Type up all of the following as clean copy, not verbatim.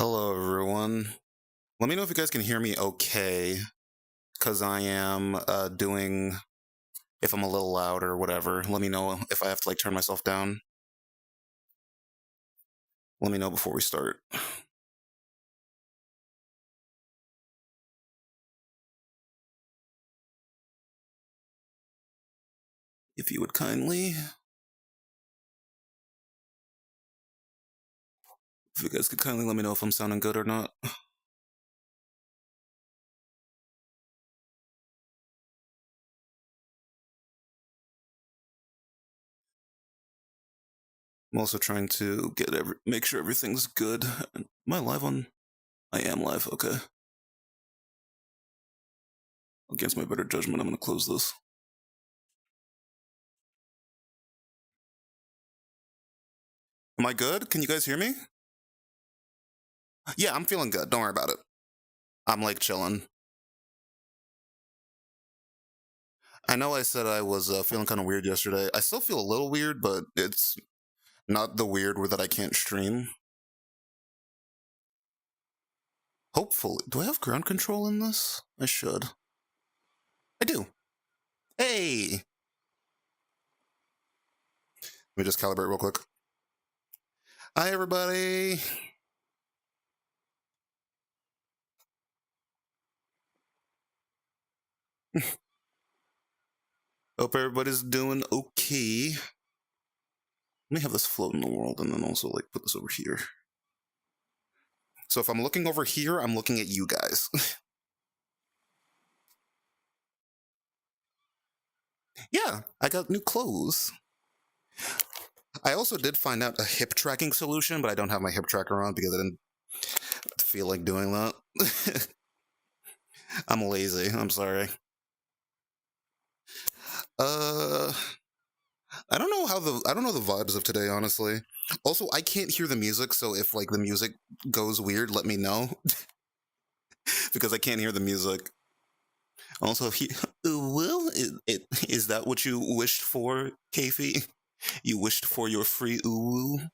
Hello, everyone. Let me know if you guys can hear me okay, because I am doing, if I'm a little loud or whatever. Let me know if I have to, like, turn myself down. Let me know before we start. If you would kindly. If you guys could kindly let me know if I'm sounding good or not. I'm also trying to make sure everything's good. Am I live on? I am live, okay. Against my better judgment, I'm gonna close this. Am I good? Can you guys hear me? Yeah, I'm feeling good. Don't worry about it. I'm like chilling. I know I said I was feeling kind of weird yesterday. I still feel a little weird, but it's not the weird where that I can't stream. Hopefully. Do I have ground control in this? I should. I do. Hey! Let me just calibrate real quick. Hi, everybody! Hope everybody's doing okay. Let me have this float in the world and then also, like, put this over here. So if I'm looking over here, I'm looking at you guys. Yeah, I got new clothes. I also did find out a hip tracking solution, but I don't have my hip tracker on because I didn't feel like doing that. I'm lazy. I'm sorry. Uh, I don't know the vibes of today, honestly. Also, I can't hear the music, so if like the music goes weird, let me know because I can't hear the music. Also, well, is that what you wished for, Kafie? You wished for your free uwu?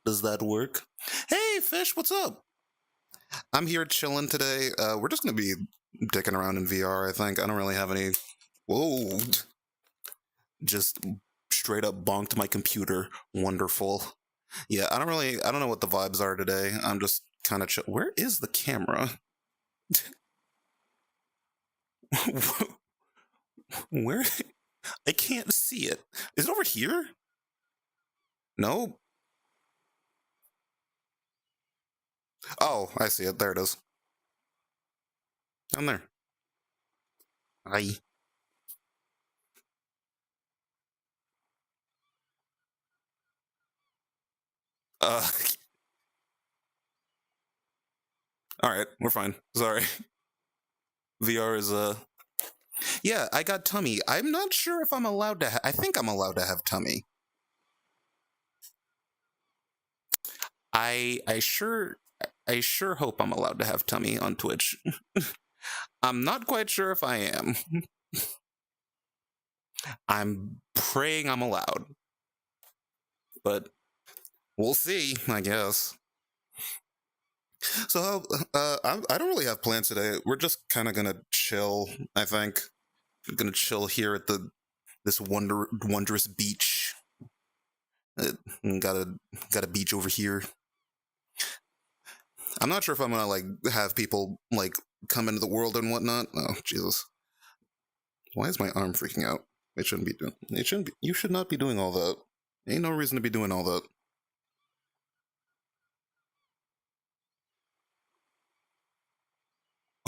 Does that work? Hey, Fish, what's up? I'm here chilling today. We're just gonna be dicking around in VR. I think I don't really have any. Whoa! Just straight up bonked my computer. Wonderful. Yeah, I don't know what the vibes are today. I'm just kind of Where is the camera? Where? I can't see it. Is it over here? No. Oh, I see it. There it is. Down there. Hi. Uh, all right, we're fine. Sorry. VR is Yeah, I got tummy. I'm not sure if I'm allowed to. I think I'm allowed to have tummy. I sure I sure hope I'm allowed to have tummy on Twitch. I'm not quite sure if I am. I'm praying I'm allowed. But we'll see, I guess. So, I don't really have plans today. We're just kind of gonna chill. I think we're gonna chill here at this wondrous beach. Got a beach over here. I'm not sure if I'm gonna like have people like come into the world and whatnot. Oh Jesus! Why is my arm freaking out? It shouldn't be doing. It shouldn't be. You should not be doing all that. Ain't no reason to be doing all that.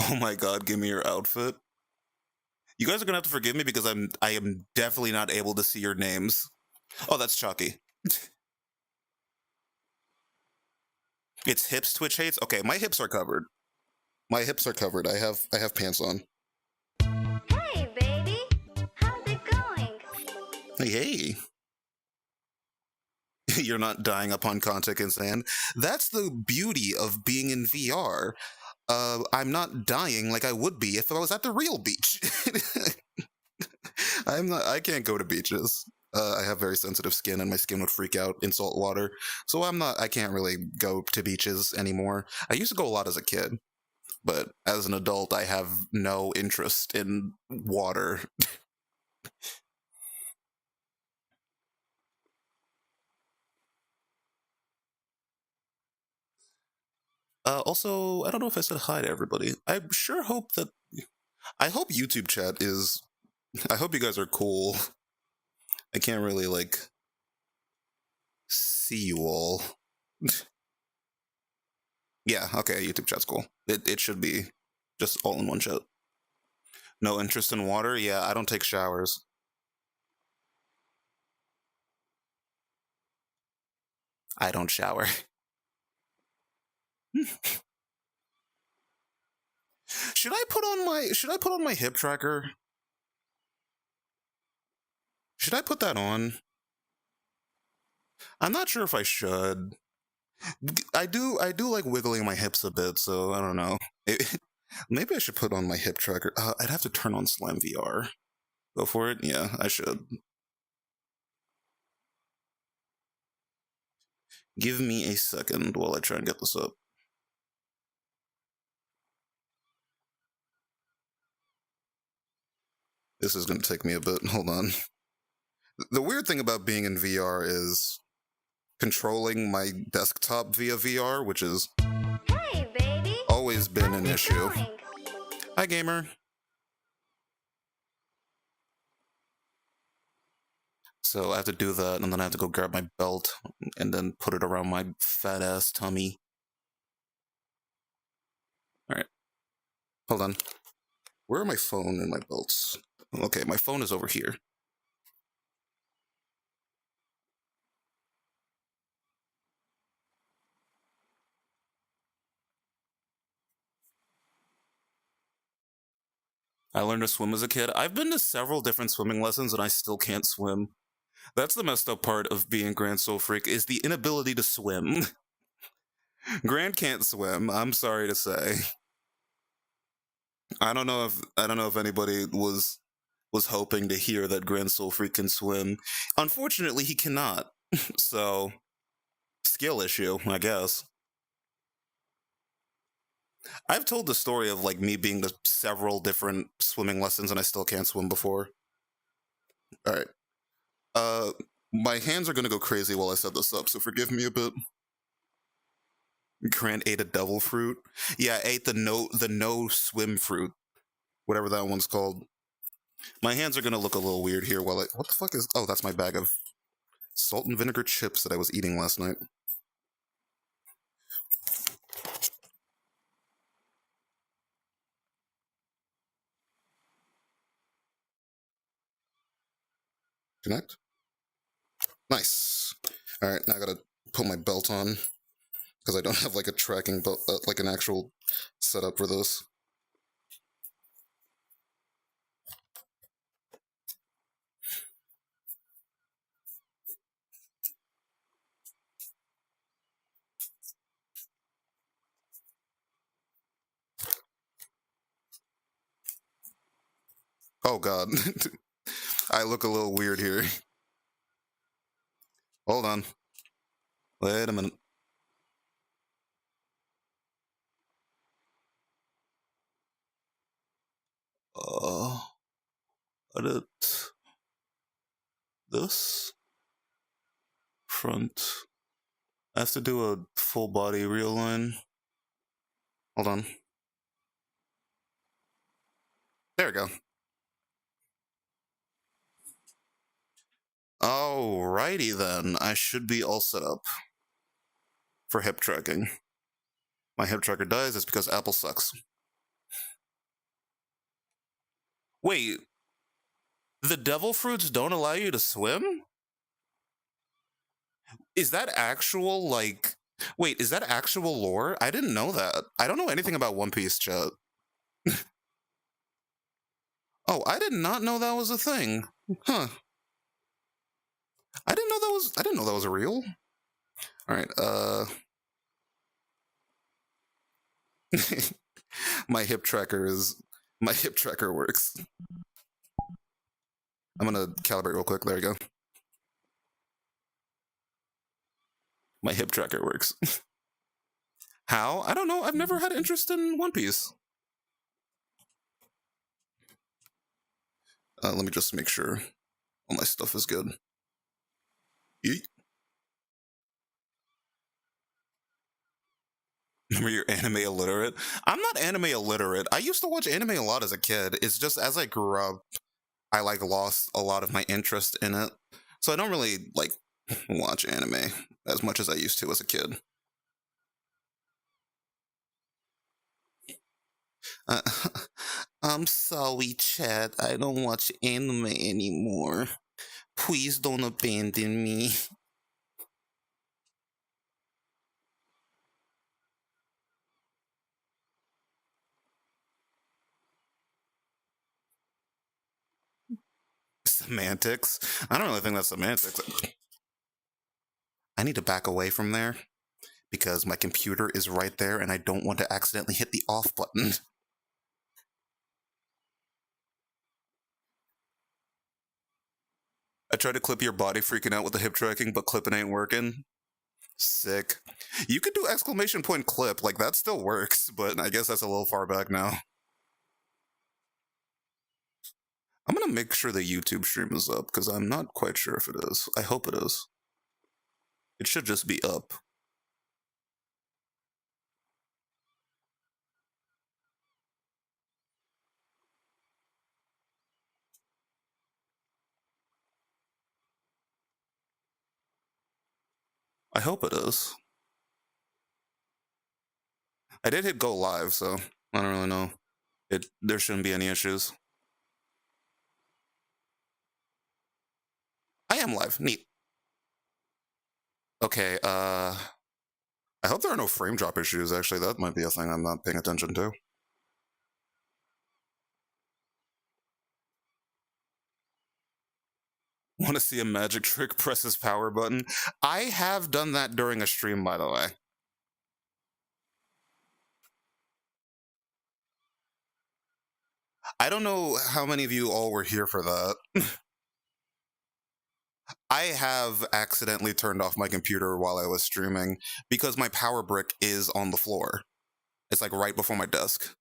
Oh my God! Give me your outfit. You guys are gonna have to forgive me because I am definitely not able to see your names. Oh, that's Chucky. It's hips Twitch hates. Okay, my hips are covered. My hips are covered. I have pants on. Hey, baby. How's it going? Hey. You're not dying upon contact in sand. That's the beauty of being in VR. I'm not dying like I would be if I was at the real beach. I'm not. I can't go to beaches. I have very sensitive skin, and my skin would freak out in salt water. So I can't really go to beaches anymore. I used to go a lot as a kid, but as an adult, I have no interest in water. Also, I don't know if I said hi to everybody. I sure hope that. I hope YouTube chat is. I hope you guys are cool. I can't really, like, see you all. Yeah, okay, YouTube chat's cool. It should be just all in one chat. No interest in water? Yeah, I don't take showers. I don't shower. Should I put on my hip tracker? Should I put that on? I'm not sure if I should. I do like wiggling my hips a bit, so I don't know. Maybe I should put on my hip tracker. I'd have to turn on Slime VR. Go for it? Yeah, I should. Give me a second while I try and get this up. This is going to take me a bit. Hold on. The weird thing about being in VR is controlling my desktop via VR, which has Hey, baby. always been an How's it issue. going? Hi, gamer. So I have to do that, and then I have to go grab my belt and then put it around my fat ass tummy. Alright. Hold on. Where are my phone and my belts? Okay, my phone is over here. I learned to swim as a kid. I've been to several different swimming lessons and I still can't swim. That's the messed up part of being Grand Soul Freak, is the inability to swim. Grand can't swim, I'm sorry to say. I don't know if anybody was hoping to hear that Grand Soul Freak can swim. Unfortunately, he cannot. So, skill issue, I guess. I've told the story of like me being to several different swimming lessons and I still can't swim before. All right. Uh, my hands are gonna go crazy while I set this up, so forgive me a bit. Grant ate a devil fruit. Yeah, I ate the no swim fruit, whatever that one's called. My hands are gonna look a little weird here while I. What the fuck is? Oh, that's my bag of salt and vinegar chips that I was eating last night. Connect. Nice. All right, now I gotta put my belt on because I don't have like a tracking belt, like an actual setup for this. Oh god, I look a little weird here. Hold on. Wait a minute. Uh, edit this front. I have to do a full body realign. Hold on. There we go. Alrighty then. I should be all set up for hip tracking. My hip tracker dies, it's because Apple sucks. Wait, the devil fruits don't allow you to swim? Is that actual, like. Wait, is that actual lore? I didn't know that. I don't know anything about One Piece, chat. Oh, I did not know that was a thing. Huh. I didn't know that was real. Alright, my hip tracker works. I'm gonna calibrate real quick. There you go. My hip tracker works. How? I don't know. I've never had interest in One Piece. Let me just make sure all my stuff is good. Yeet. Remember, you're anime illiterate? I'm not anime illiterate. I used to watch anime a lot as a kid. It's just as I grew up, I like lost a lot of my interest in it. So I don't really like watch anime as much as I used to as a kid. Uh, I'm sorry, Chad. I don't watch anime anymore. Please don't abandon me. Semantics? I don't really think that's semantics. I need to back away from there because my computer is right there and I don't want to accidentally hit the off button. I tried to clip your body freaking out with the hip tracking, but clipping ain't working. Sick. You could do exclamation point clip, like that still works, but I guess that's a little far back now. I'm gonna make sure the YouTube stream is up because I'm not quite sure if it is. I hope it is. It should just be up. I hope it is. I did hit go live, so I don't really know. There shouldn't be any issues. I am live. Neat. Okay, I hope there are no frame drop issues, actually. That might be a thing I'm not paying attention to. Want to see a magic trick? Press his power button. I have done that during a stream, by the way. I don't know how many of you all were here for that. I have accidentally turned off my computer while I was streaming because my power brick is on the floor. It's like right before my desk.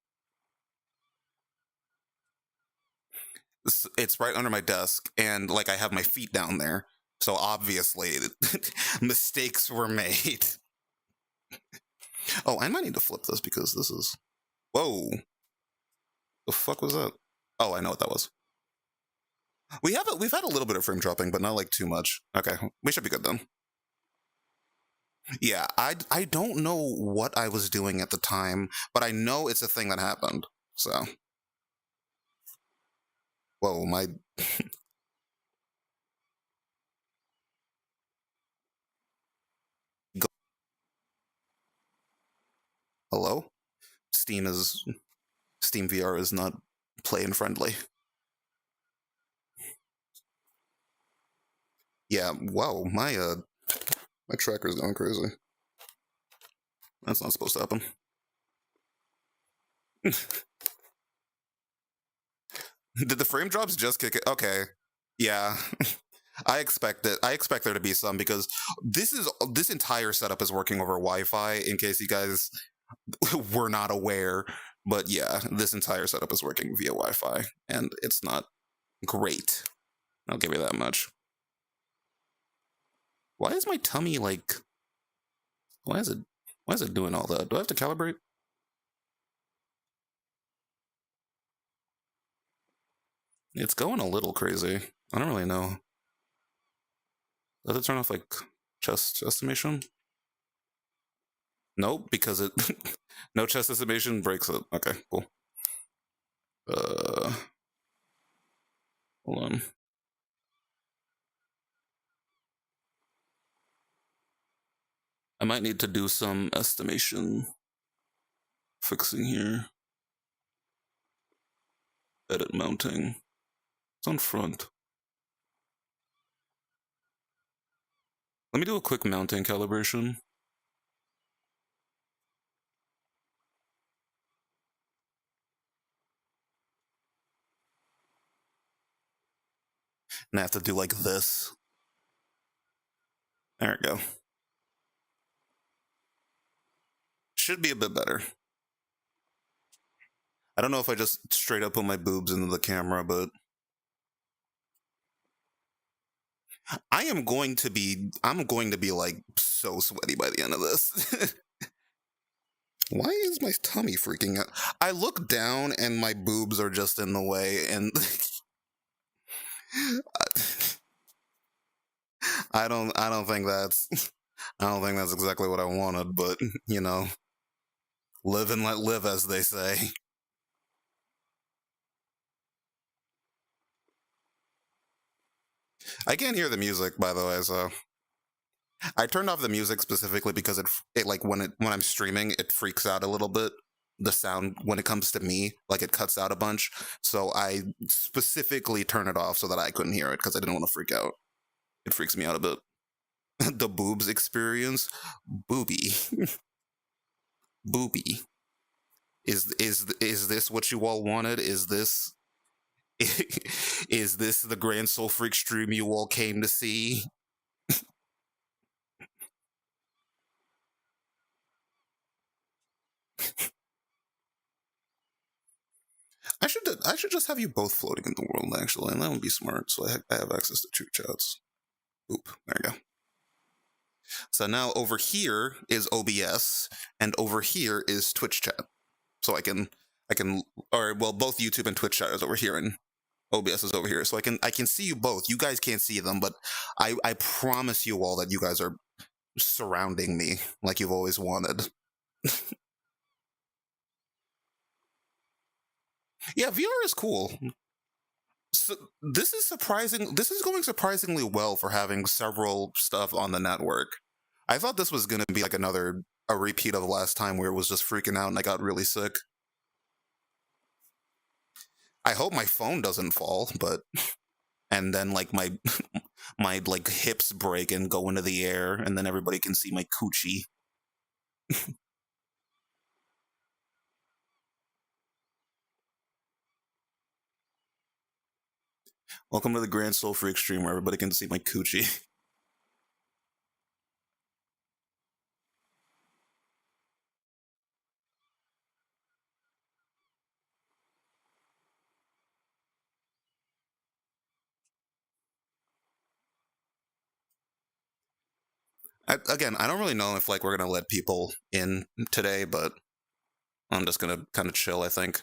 It's right under my desk, and like I have my feet down there. So obviously, mistakes were made. Oh, I might need to flip this because this is. Whoa. The fuck was that? Oh, I know what that was. We've had a little bit of frame dropping, but not like too much. Okay, we should be good then. Yeah, I don't know what I was doing at the time, but I know it's a thing that happened. So, whoa, my hello. Steam VR is not playing friendly. Yeah, wow, my tracker's going crazy. That's not supposed to happen. Did the frame drops just kick it? Okay. Yeah. I expect it. I expect there to be some because this entire setup is working over Wi-Fi in case you guys were not aware. But yeah, this entire setup is working via Wi-Fi and it's not great. I'll give you that much. Why is my tummy like why is it doing all that? Do I have to calibrate? It's going a little crazy. I don't really know. Does it turn off like chest estimation? Nope, because it no chest estimation breaks it. Okay, cool. Uh, hold on. I might need to do some estimation fixing here. Edit mounting. It's on front. Let me do a quick mounting calibration. And I have to do like this. There we go. should be a bit better. I don't know if I just straight up put my boobs into the camera, but I'm going to be like so sweaty by the end of this. Why is my tummy freaking out? I look down and my boobs are just in the way, and I don't think that's I don't think that's exactly what I wanted, but you know, live and let live, as they say. I can't hear the music, by the way, so I turned off the music specifically because it like when I'm streaming, it freaks out a little bit. The sound when it comes to me, like it cuts out a bunch. So I specifically turn it off so that I couldn't hear it because I didn't want to freak out. It freaks me out a bit. The boobs experience, booby, booby. Is this what you all wanted? Is this is this the Grand Soul Freak stream you all came to see? I should just have you both floating in the world actually, and that would be smart. So I have access to two chats. Oop, there you go. So now over here is OBS, and over here is Twitch chat. So I can, or well, both YouTube and Twitch chat is over here, and OBS is over here. So I can see you both. You guys can't see them, but I promise you all that you guys are surrounding me like you've always wanted. Yeah, VR is cool. So this is surprising. This is going surprisingly well for having several stuff on the network. I thought this was going to be like a repeat of last time where it was just freaking out and I got really sick. I hope my phone doesn't fall, but and then like my my like hips break and go into the air, and then everybody can see my coochie. Welcome to the Grand Soul Freak stream where everybody can see my coochie. Again, I don't really know if like we're gonna let people in today, but I'm just gonna kind of chill. I think.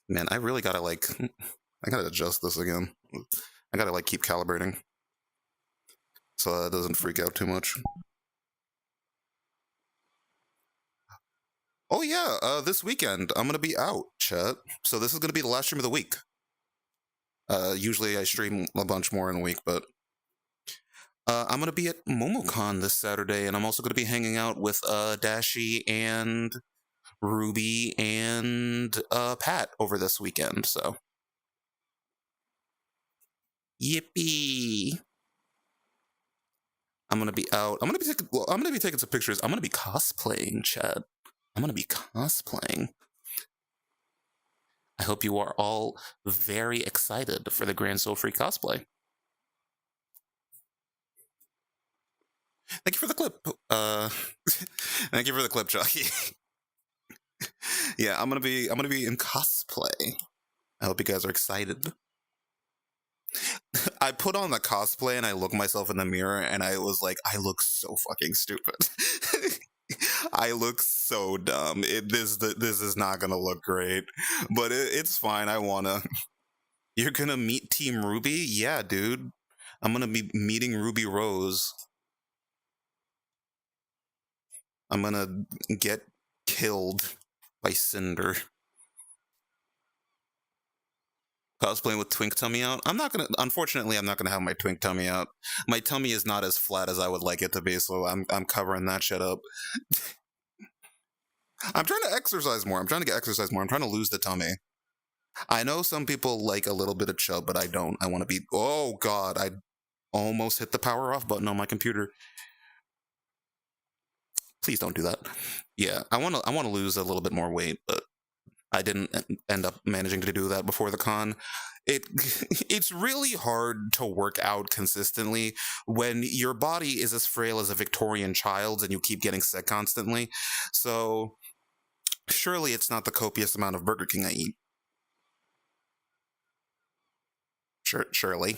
Man, I really gotta like, I gotta adjust this again. I gotta like keep calibrating so that it doesn't freak out too much. Oh yeah, this weekend I'm gonna be out, chat. So this is gonna be the last stream of the week. Usually I stream a bunch more in a week, but I'm gonna be at MomoCon this Saturday, and I'm also gonna be hanging out with Dashi and Ruby and Pat over this weekend. So, yippee! I'm gonna be out. I'm gonna be taking some pictures. I'm gonna be cosplaying, chat. I'm gonna be cosplaying. I hope you are all very excited for the Grand Soul Free cosplay. Thank you for the clip. Thank you for the clip, Jockey. Yeah, I'm gonna be in cosplay. I hope you guys are excited. I put on the cosplay and I look myself in the mirror and I was like, I look so fucking stupid. I look so dumb. This is not gonna look great, but it's fine. I wanna. You're gonna meet Team Ruby? Yeah, dude. I'm gonna be meeting Ruby Rose. I'm gonna get killed by Cinder. Cosplaying with twink tummy out. Unfortunately, I'm not gonna have my twink tummy out. My tummy is not as flat as I would like it to be, so I'm covering that shit up. I'm trying to exercise more. I'm trying to get exercise more. I'm trying to lose the tummy. I know some people like a little bit of chub, but I don't. I want to be. Oh God, I almost hit the power off button on my computer. Please don't do that. Yeah, I want to lose a little bit more weight, but I didn't end up managing to do that before the con. It it's really hard to work out consistently when your body is as frail as a Victorian child's and you keep getting sick constantly. So surely it's not the copious amount of Burger King I eat. Surely.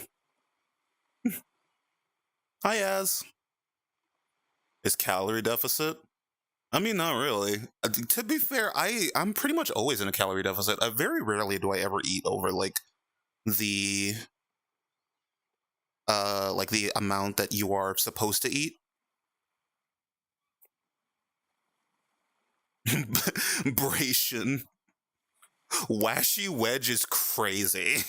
Hi, Az. Is calorie deficit? I mean, not really. To be fair, I'm pretty much always in a calorie deficit. Very rarely do I ever eat over the like the amount that you are supposed to eat. Bration. Washy Wedge is crazy.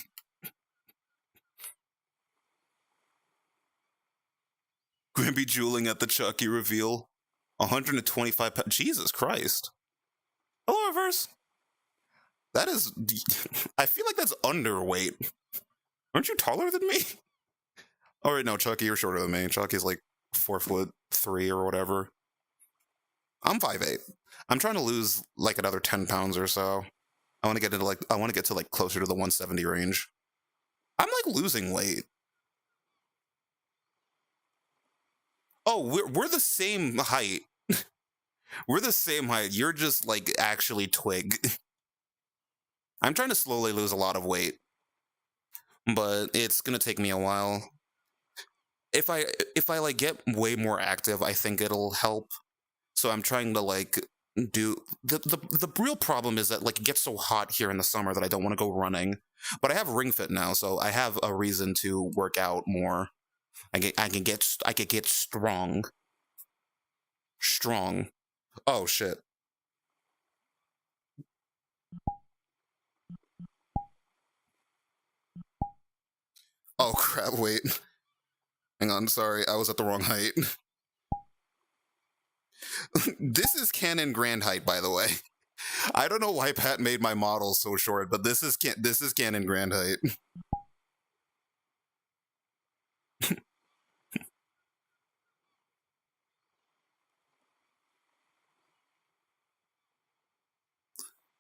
Grimby drooling at the Chucky reveal. 125 pounds. Jesus Christ. Hello, Reverse. That is. I feel like that's underweight. Aren't you taller than me? Oh, wait, no, Chucky, you're shorter than me. Chucky's like 4'3" or whatever. I'm 5'8". I'm trying to lose like another 10 pounds or so. I want to get to like closer to the 170 range. I'm like losing weight. Oh, we're the same height. We're the same height. You're just like actually twig. I'm trying to slowly lose a lot of weight, but it's gonna take me a while. If I like get way more active, I think it'll help. So I'm trying to like do the real problem is that like it gets so hot here in the summer that I don't want to go running. But I have Ring Fit now, so I have a reason to work out more. I could get strong. Strong. Oh shit. Oh crap, wait. Hang on, sorry, I was at the wrong height. This is canon grand height, by the way. I don't know why Pat made my model so short, but this is canon grand height.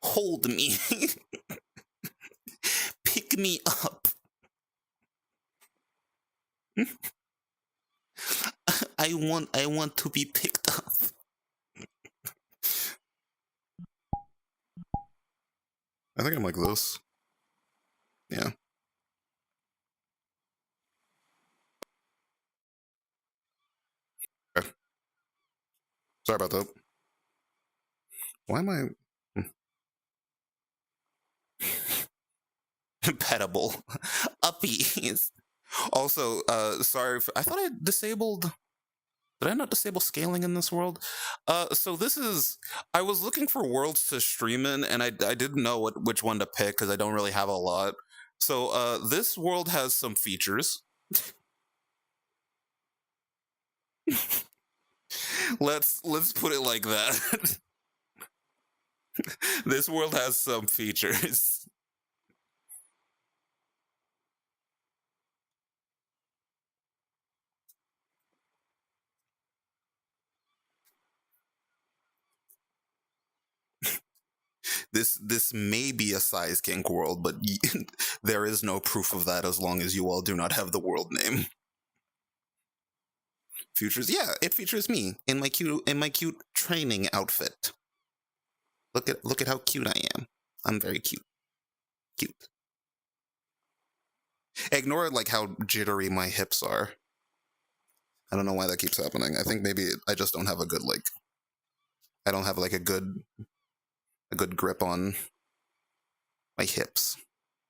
Hold me. Pick me up. I want to be picked up. I think I'm like this. Yeah. Okay. Sorry about that. Why am I petable? Uppies. Also, sorry. I thought I disabled. Did I not disable scaling in this world? So this is. I was looking for worlds to stream in, and I didn't know which one to pick because I don't really have a lot. So this world has some features. Let's put it like that. This world has some features. This may be a size kink world, but there is no proof of that as long as you all do not have the world name. Features, yeah, it features me in my cute training outfit. Look at how cute I am. I'm very cute. Cute. Ignore like how jittery my hips are. I don't know why that keeps happening. I think maybe I just don't have a good like. I don't have like a good grip on my hips.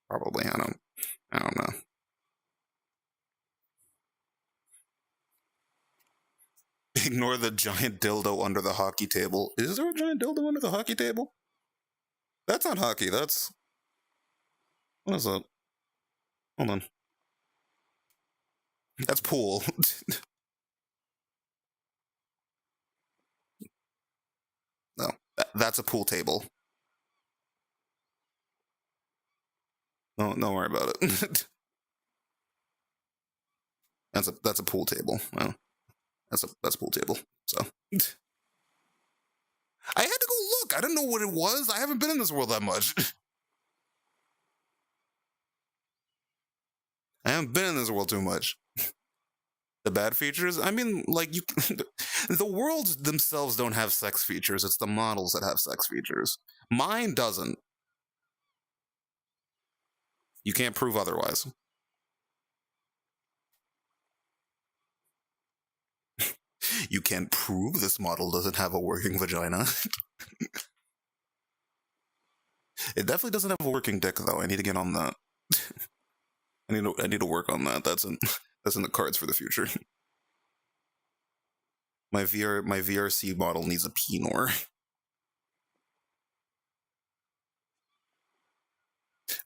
Probably. I don't know. Ignore the giant dildo under the hockey table. Is there a giant dildo under the hockey table? That's not hockey. That's what is that? Hold on. That's pool. No, that's a pool table. No, don't worry about it. That's a pool table. Well, that's a pool table. So I had to go look, I didn't know what it was. I haven't been in this world that much. I haven't been in this world too much. The bad features? I mean, like, you. The worlds themselves don't have sex features. It's the models that have sex features. Mine doesn't. You can't prove otherwise. You can't prove this model doesn't have a working vagina. It definitely doesn't have a working dick, though. I need to get on that. I need to work on that. That's in the cards for the future. My VRC model needs a penor.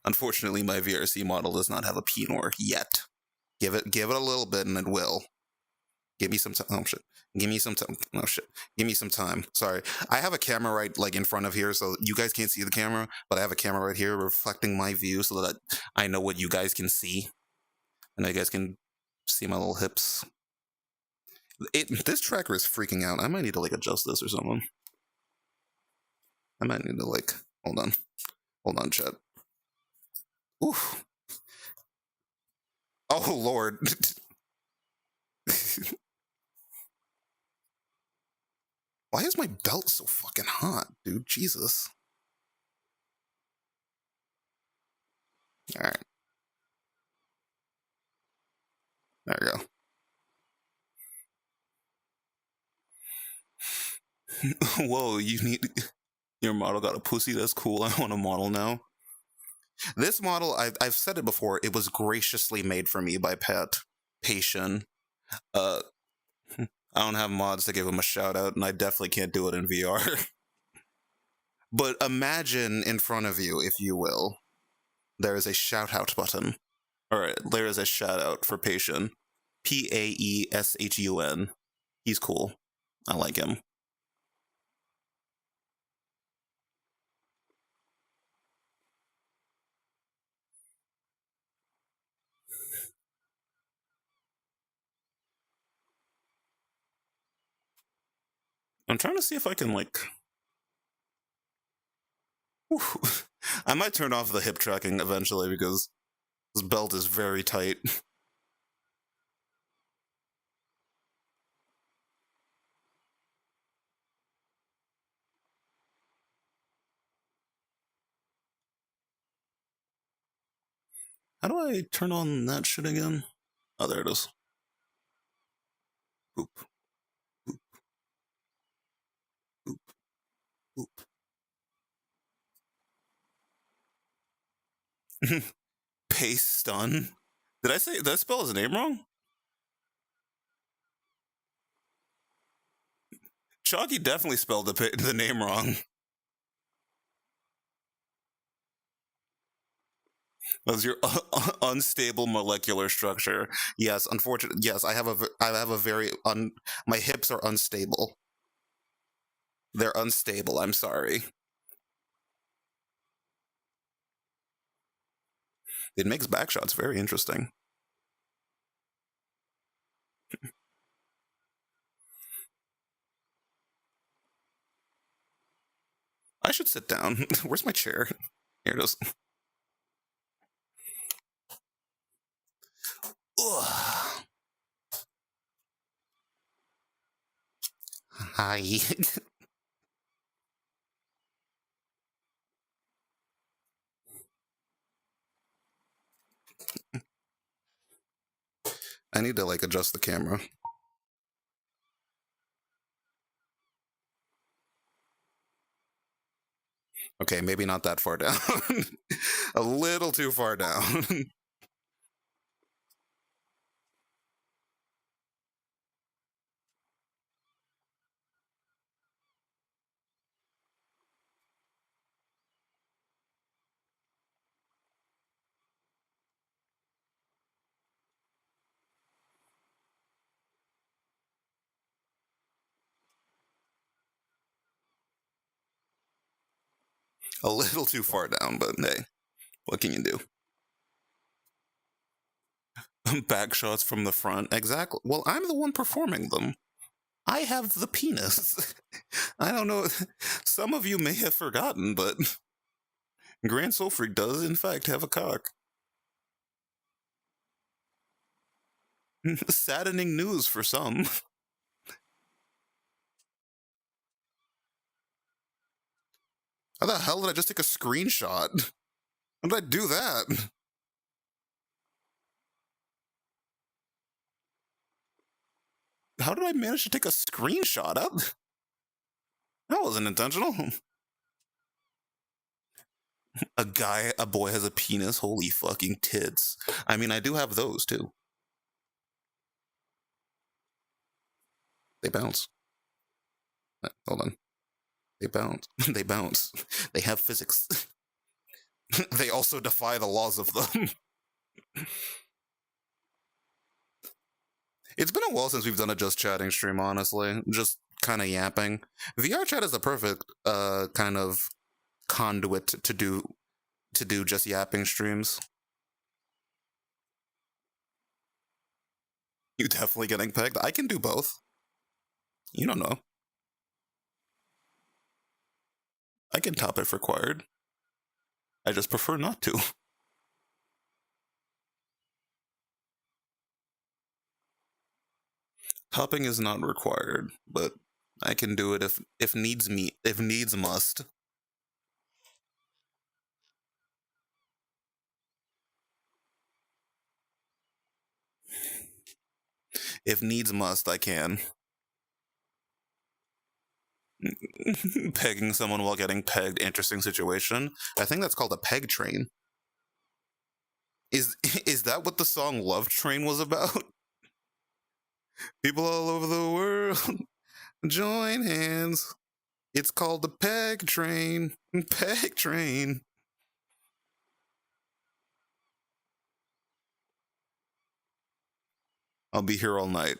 Unfortunately, my VRC model does not have a penor yet. Give it a little bit, and it will. Give me some time. Oh shit. Give me some time. Oh shit. Give me some time. Sorry. I have a camera right like in front of here, so you guys can't see the camera, but I have a camera right here reflecting my view so that I know what you guys can see. And you guys can see my little hips. This tracker is freaking out. I might need to like adjust this or something. I might need to like hold on, chat. Oof. Oh lord. Why is my belt so fucking hot, dude? Jesus. Alright. There we go. Whoa, you need... Your model got a pussy? That's cool. I want a model now. This model, I've said it before, it was graciously made for me by Patient. I don't have mods to give him a shout out, and I definitely can't do it in VR. But imagine in front of you, if you will, there is a shout out button. Alright, there is a shout out for Patient. Paeshun. He's cool. I like him. I'm trying to see if I can, like... Whew. I might turn off the hip tracking eventually because this belt is very tight. How do I turn on that shit again? Oh, there it is. Boop. Boop. Boop. Boop. Paste stun? Did I spell his name wrong? Chalky definitely spelled the name wrong. That was your unstable molecular structure. Yes, unfortunately. Yes, I have a very my hips are unstable. They're unstable. I'm sorry. It makes backshots very interesting. I should sit down. Where's my chair? Here it is. Ugh. Hi. I need to like adjust the camera. Okay, maybe not that far down. A little too far down. A little too far down, but hey, what can you do? Back shots from the front. Exactly. Well, I'm the one performing them. I have the penis. I don't know. Some of you may have forgotten, but Grand Soul Freak does, in fact, have a cock. Saddening news for some. How the hell did I just take a screenshot? How did I do that? How did I manage to take a screenshot up? That wasn't intentional. A boy has a penis. Holy fucking tits. I mean, I do have those too. They bounce. Hold on. They bounce. They bounce. They have physics. They also defy the laws of them. It's been a while since we've done a just chatting stream, honestly. Just kind of yapping. VRChat is the perfect kind of conduit to do just yapping streams. You definitely getting pegged. I can do both. You don't know. I can top if required. I just prefer not to. Topping is not required, but I can do it if needs must. If needs must, I can. Pegging someone while getting pegged, interesting situation. I think that's called a peg train. Is is that what the song Love Train was about? People all over the world join hands. It's called the peg train. Peg train. I'll be here all night.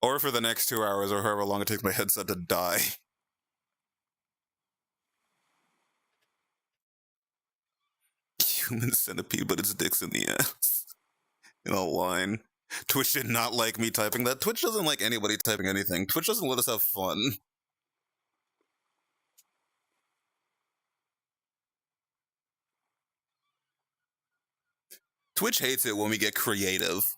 Or for the next 2 hours, or however long it takes my headset to die. Human centipede, but its dick's in the ass. In a line. Twitch did not like me typing that. Twitch doesn't like anybody typing anything. Twitch doesn't let us have fun. Twitch hates it when we get creative.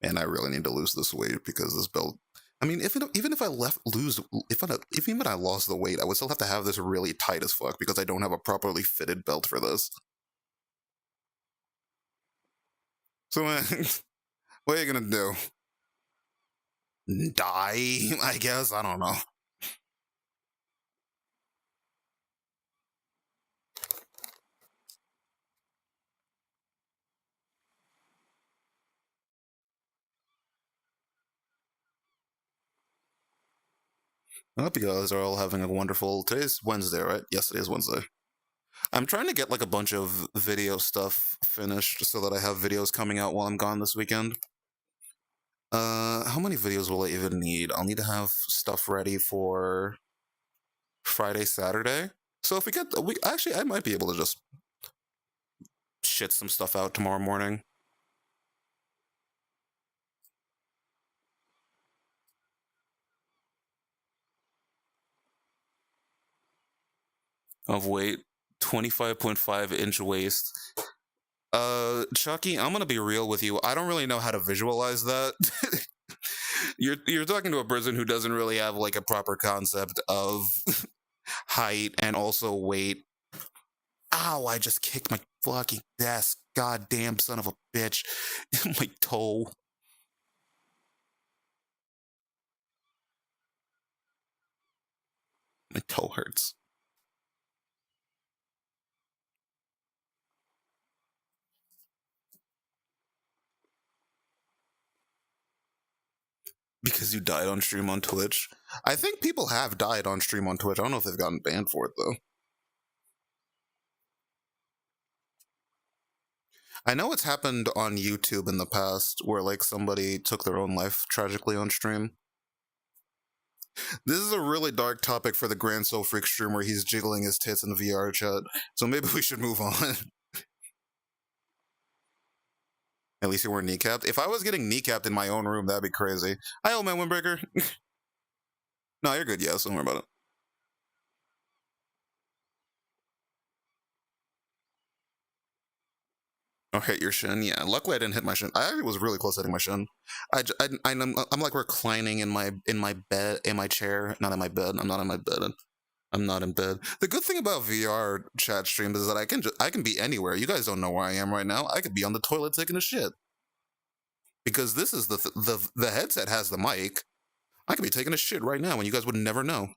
And I really need to lose this weight because this belt. I mean, even if I even if I lost the weight, I would still have to have this really tight as fuck because I don't have a properly fitted belt for this. So, what are you gonna do? Die? I guess. I don't know. I hope you guys are all having a wonderful. Today's Wednesday, right? Yes, today's Wednesday. I'm trying to get like a bunch of video stuff finished so that I have videos coming out while I'm gone this weekend. How many videos will I even need? I'll need to have stuff ready for Friday, Saturday. So if we actually, I might be able to just shit some stuff out tomorrow morning. Of weight, 25.5-inch waist. Chucky, I'm gonna be real with you. I don't really know how to visualize that. You're talking to a person who doesn't really have like a proper concept of height and also weight. Ow, I just kicked my fucking desk. Goddamn son of a bitch. My toe. My toe hurts. Because you died on stream on Twitch. I think people have died on stream on Twitch. I don't know if they've gotten banned for it though. I know it's happened on YouTube in the past where like somebody took their own life tragically on stream. This is a really dark topic for the Grand Soul Freak stream where he's jiggling his tits in the VR chat. So maybe we should move on. At least you weren't kneecapped. If I was getting kneecapped in my own room, that'd be crazy. Hi, old man Windbreaker. No, you're good. Yes, don't worry about it. Oh, hit your shin. Yeah, luckily I didn't hit my shin. I actually was really close to hitting my shin. I'm like reclining in my bed, in my chair, not in my bed. I'm not in my bed. I'm not in bed. The good thing about VR chat streams is that I can be anywhere. You guys don't know where I am right now. I could be on the toilet taking a shit because this is the headset has the mic. I could be taking a shit right now, and you guys would never know.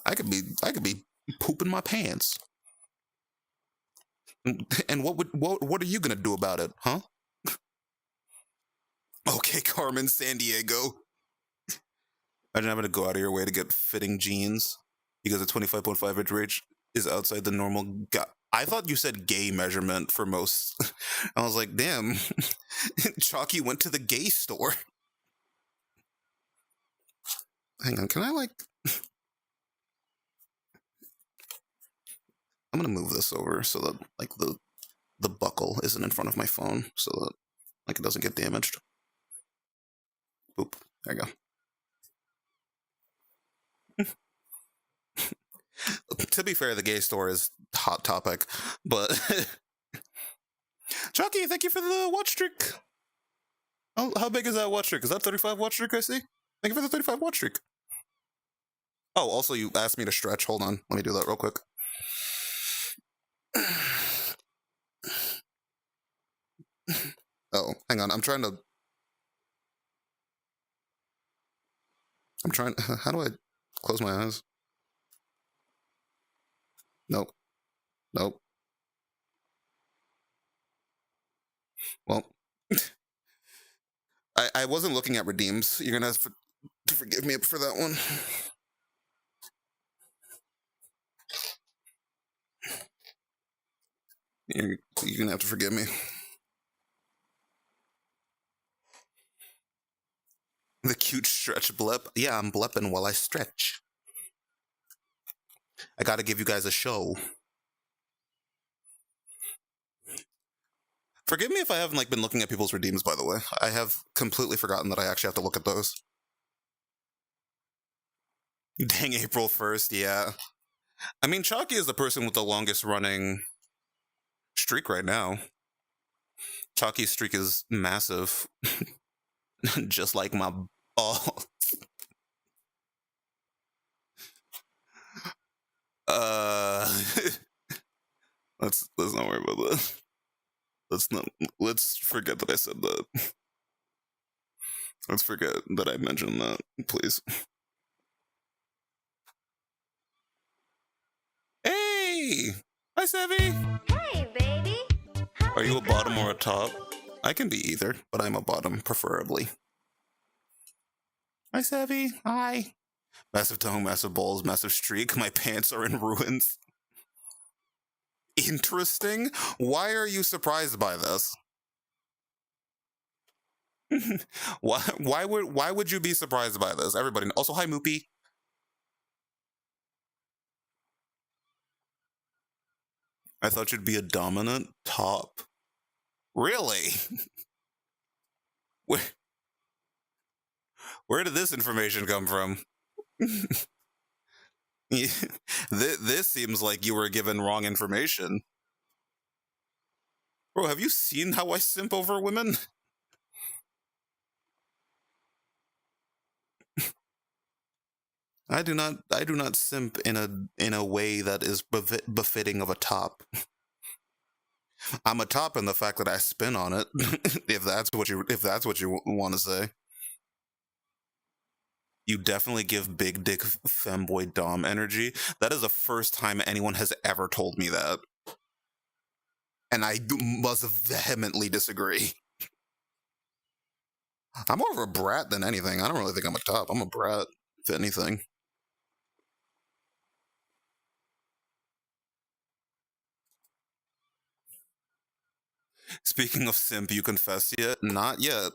I could be pooping my pants. And what are you gonna do about it, huh? Okay, Carmen San Diego. Imagine having to go out of your way to get fitting jeans because a 25.5 inch reach is outside the normal. I thought you said gay measurement for most. I was like, damn, Chalky went to the gay store. Hang on, can I like? I'm gonna move this over so that like the buckle isn't in front of my phone, so that like it doesn't get damaged. Boop. There you go. To be fair, the gay store is hot topic, but Chucky, thank you for the watch streak. Oh, how big is that watch streak? Is that 35 watch streak I see? Thank you for the 35 watch streak. Oh, also you asked me to stretch. Hold on, let me do that real quick. Oh, hang on. I'm trying. How do I close my eyes? Nope. Nope. Well, I wasn't looking at redeems. You're gonna have to forgive me for that one. You're gonna have to forgive me. The cute stretch blip. Yeah, I'm blepping while I stretch. I gotta give you guys a show. Forgive me if I haven't like been looking at people's redeems, by the way. I have completely forgotten that I actually have to look at those. Dang, April 1st, yeah. I mean, Chalky is the person with the longest running streak right now. Chalky's streak is massive. Just like my ball. uh let's not worry about that. Let's forget that I said that. Let's forget that I mentioned that, please. Hey! Hi, Savvy! Hey, baby. How's Are you a it bottom or going? a top? I can be either, but I'm a bottom, preferably. Hi, Savvy. Hi. Massive tongue, massive balls, massive streak. My pants are in ruins. Interesting? Why are you surprised by this? why would you be surprised by this? Everybody. Also, hi, Moopy. I thought you'd be a dominant top. Really? Where, where did this information come from? This seems like you were given wrong information. Bro, have you seen how I simp over women? I do not simp in a way that is befitting of a top. I'm a top in the fact that I spin on it. If that's what you want to say. You definitely give big dick femboy dom energy. That is the first time anyone has ever told me that. And I must vehemently disagree. I'm more of a brat than anything. I don't really think I'm a top. I'm a brat, if anything. Speaking of simp, you confessed yet? Not yet.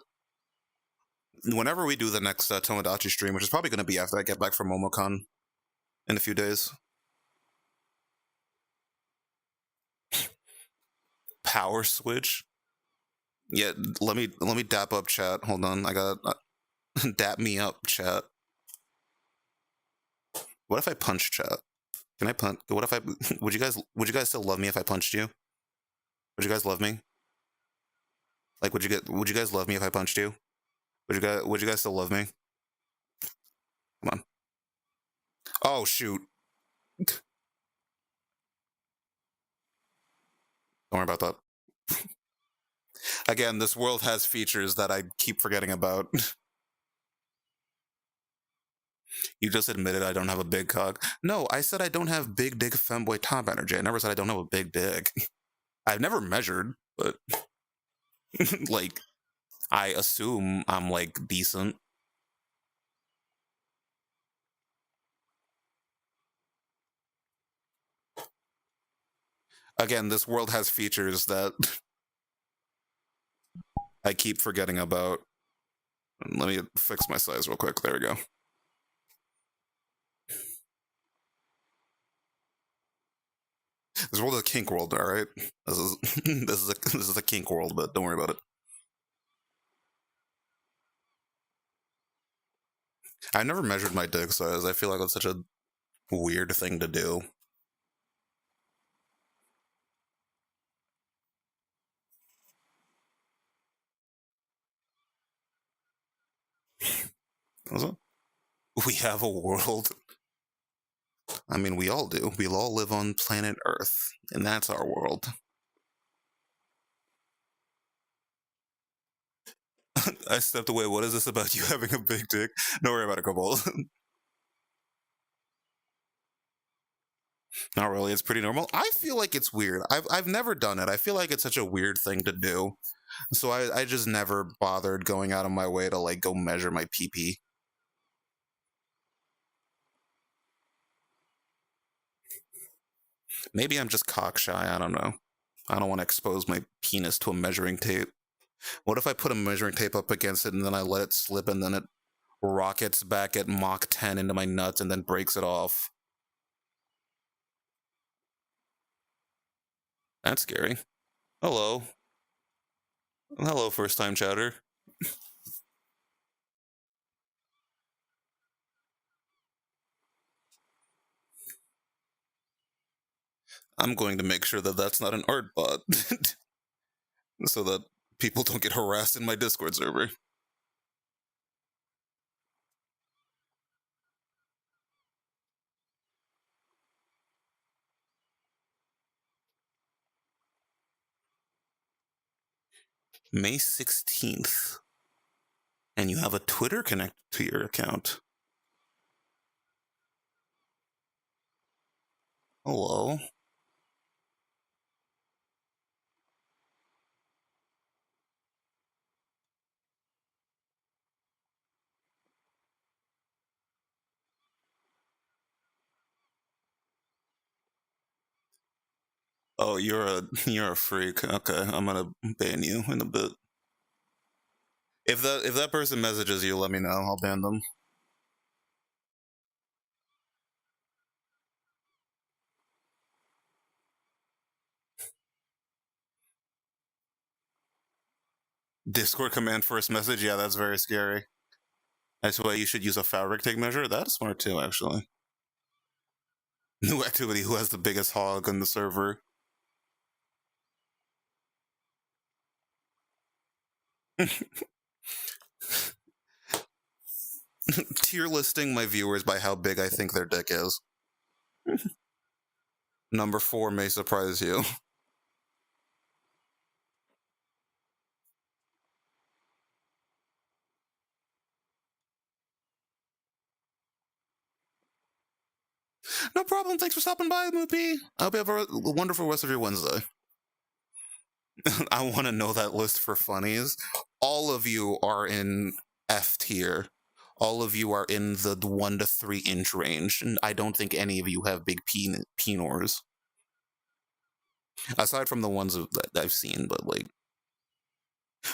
Whenever we do the next Tomodachi stream, which is probably going to be after I get back from MomoCon in a few days. Power switch. Yeah, let me dap up chat. Hold on, I got dap me up chat. What if I punch chat? Can I punch? What if I? Would you guys still love me if I punched you? Would you guys love me? Like, would you guys love me if I punched you? Would you guys still love me? Come on. Oh shoot. Don't worry about that. Again, this world has features that I keep forgetting about. You just admitted I don't have a big cock. No, I said I don't have big dick femboy top energy. I never said I don't have a big dick. I've never measured, but like I assume I'm like decent. Again, this world has features that I keep forgetting about. Let me fix my size real quick. There we go. This world is a kink world, all right. This is this is a kink world, but don't worry about it. I never measured my dick size. I feel like that's such a weird thing to do. We have a world. I mean, we all do. We all live on planet Earth, and that's our world. I stepped away. What is this about you having a big dick? Don't worry about it, Cobalt. Not really. It's pretty normal. I feel like it's weird. I've never done it. I feel like it's such a weird thing to do. So I just never bothered going out of my way to like go measure my pee pee. Maybe I'm just cock shy. I don't know. I don't want to expose my penis to a measuring tape. What if I put a measuring tape up against it and then I let it slip and then it rockets back at Mach 10 into my nuts and then breaks it off? That's scary. Hello. Hello, first time chatter. I'm going to make sure that that's not an art bot so that people don't get harassed in my Discord server. May 16th. And you have a Twitter connected to your account. Hello. Oh, you're a freak. Okay, I'm gonna ban you in a bit. If that person messages you, let me know. I'll ban them. Discord command first message. Yeah, that's very scary. That's why you should use a fabric tape measure. That's smart too, actually. New activity. Who has the biggest hog on the server? Tier listing my viewers by how big I think their dick is. Number 4 may surprise you. No problem. Thanks for stopping by, Moopy. I hope you have a wonderful rest of your Wednesday. I want to know that list for funnies. All of you are in F tier. All of you are in the 1 to 3 inch range, and I don't think any of you have big penors. Aside from the ones that I've seen, but like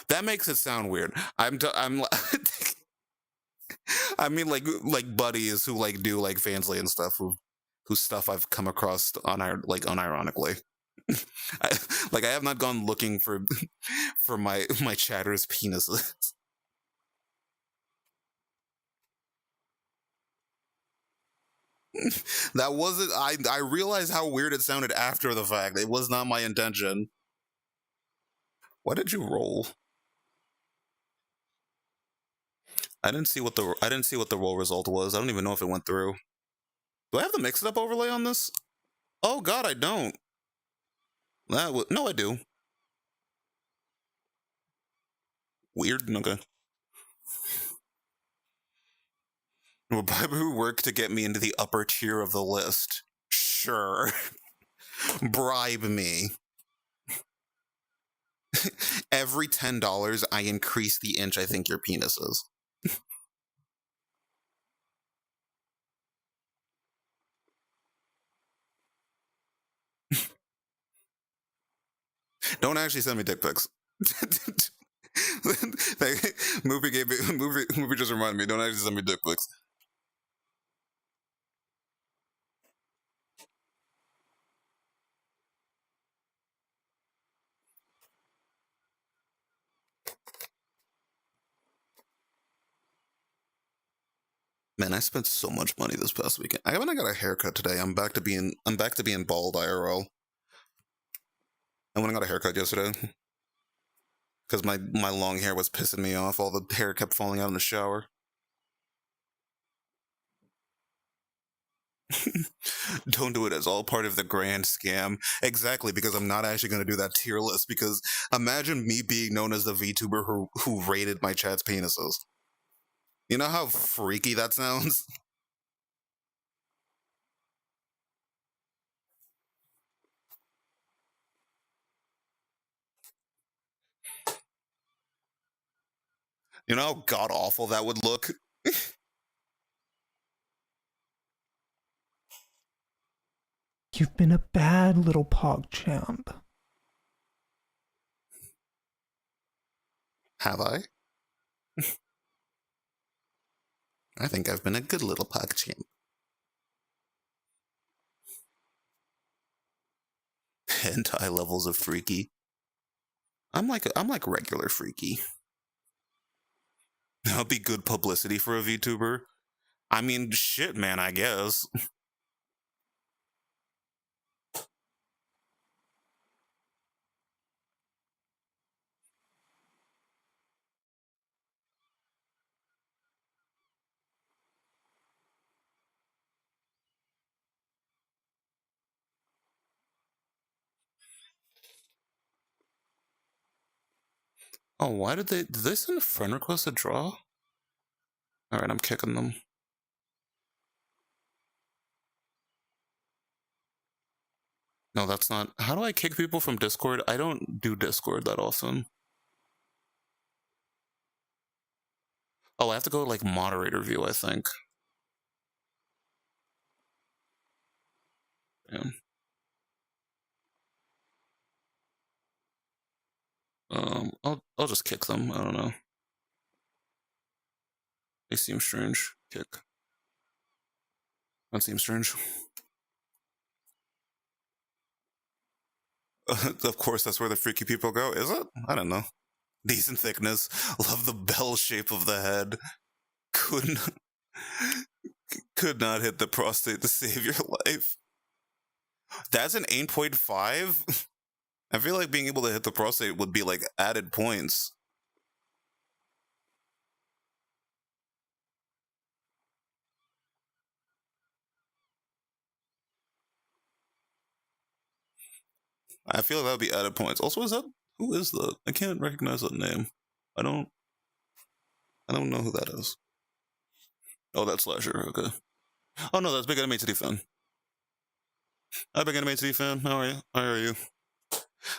That makes it sound weird. I'm I mean like buddies who like do like fansly and stuff whose stuff I've come across on like unironically. Like I have not gone looking for for my chatter's penises. That wasn't I realized how weird it sounded after the fact. It was not my intention. Why did you roll? I didn't see what the roll result was. I don't even know if it went through. Do I have the mix it up overlay on this? Oh god, I don't. No, I do. Weird. Okay. Well, Baibu worked to get me into the upper tier of the list. Sure. Bribe me. Every $10, I increase the inch I think your penis is. Don't actually send me dick pics. Movie just reminded me. Don't actually send me dick pics. Man, I spent so much money this past weekend. I haven't got a haircut today. I'm back to being bald IRL. I went and got a haircut yesterday because my long hair was pissing me off. All the hair kept falling out in the shower. Don't do it as all part of the grand scam. Exactly, because I'm not actually going to do that tier list. Because imagine me being known as the VTuber who rated my chat's penises. You know how freaky that sounds? You know how god awful that would look? You've been a bad little PogChamp. Have I? I think I've been a good little PogChamp. Hentai levels of freaky. I'm like regular freaky. That'll be good publicity for a VTuber. I mean, shit, man, I guess. Oh, why did they send a friend request to draw? Alright, I'm kicking them. No, that's not. How do I kick people from Discord? I don't do Discord that often. Oh, I have to go like moderator view, I think. Yeah. I'll just kick them. I don't know. They seem strange. Kick. That seems strange. Of course, that's where the freaky people go. Is it? I don't know. Decent thickness. Love the bell shape of the head. Couldn't could not hit the prostate to save your life. That's an 8.5? I feel like being able to hit the prostate would be like added points. I feel like that would be added points. Also, is that who is that? I can't recognize that name. I don't know who that is. Oh, that's Slasher. Okay. Oh no, that's Big Anime City fan. Hi, Big Anime City fan. How are you? How are you?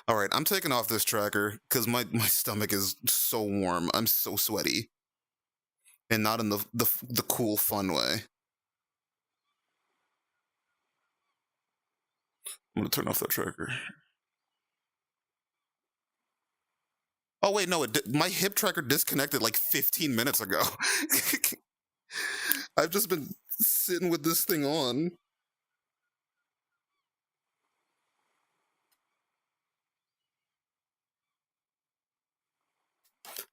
All right, I'm taking off this tracker because my stomach is so warm. I'm so sweaty, and not in the cool fun way. I'm gonna turn off that tracker. Oh wait, no, my hip tracker disconnected like 15 minutes ago. I've just been sitting with this thing on.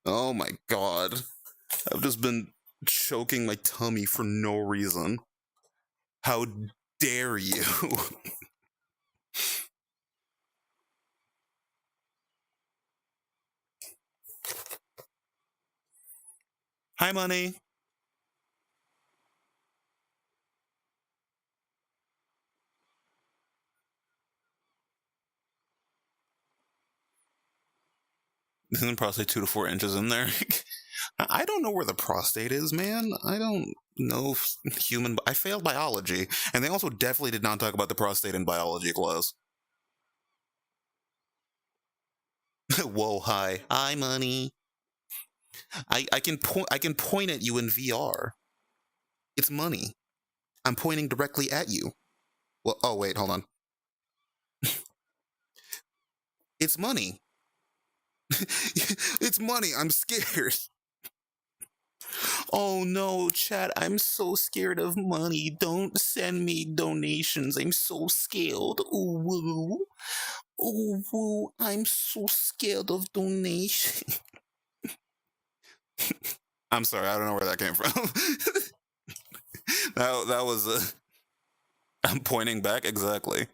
Oh my god. I've just been choking my tummy for no reason. How dare you? Hi, money. Isn't prostate 2 to 4 inches in there? I don't know where the prostate is, man. I don't know human. I failed biology, and they also definitely did not talk about the prostate in biology class. Whoa, hi, money. I can point. I can point at you in VR. It's money. I'm pointing directly at you. Well, oh wait, hold on. It's money. It's money. I'm scared. Oh no, chat, I'm so scared of money. Don't send me donations. I'm so scared. Ooh, woo. Ooh, woo. I'm so scared of donations. I'm sorry, I don't know where that came from. that was I'm pointing back, exactly.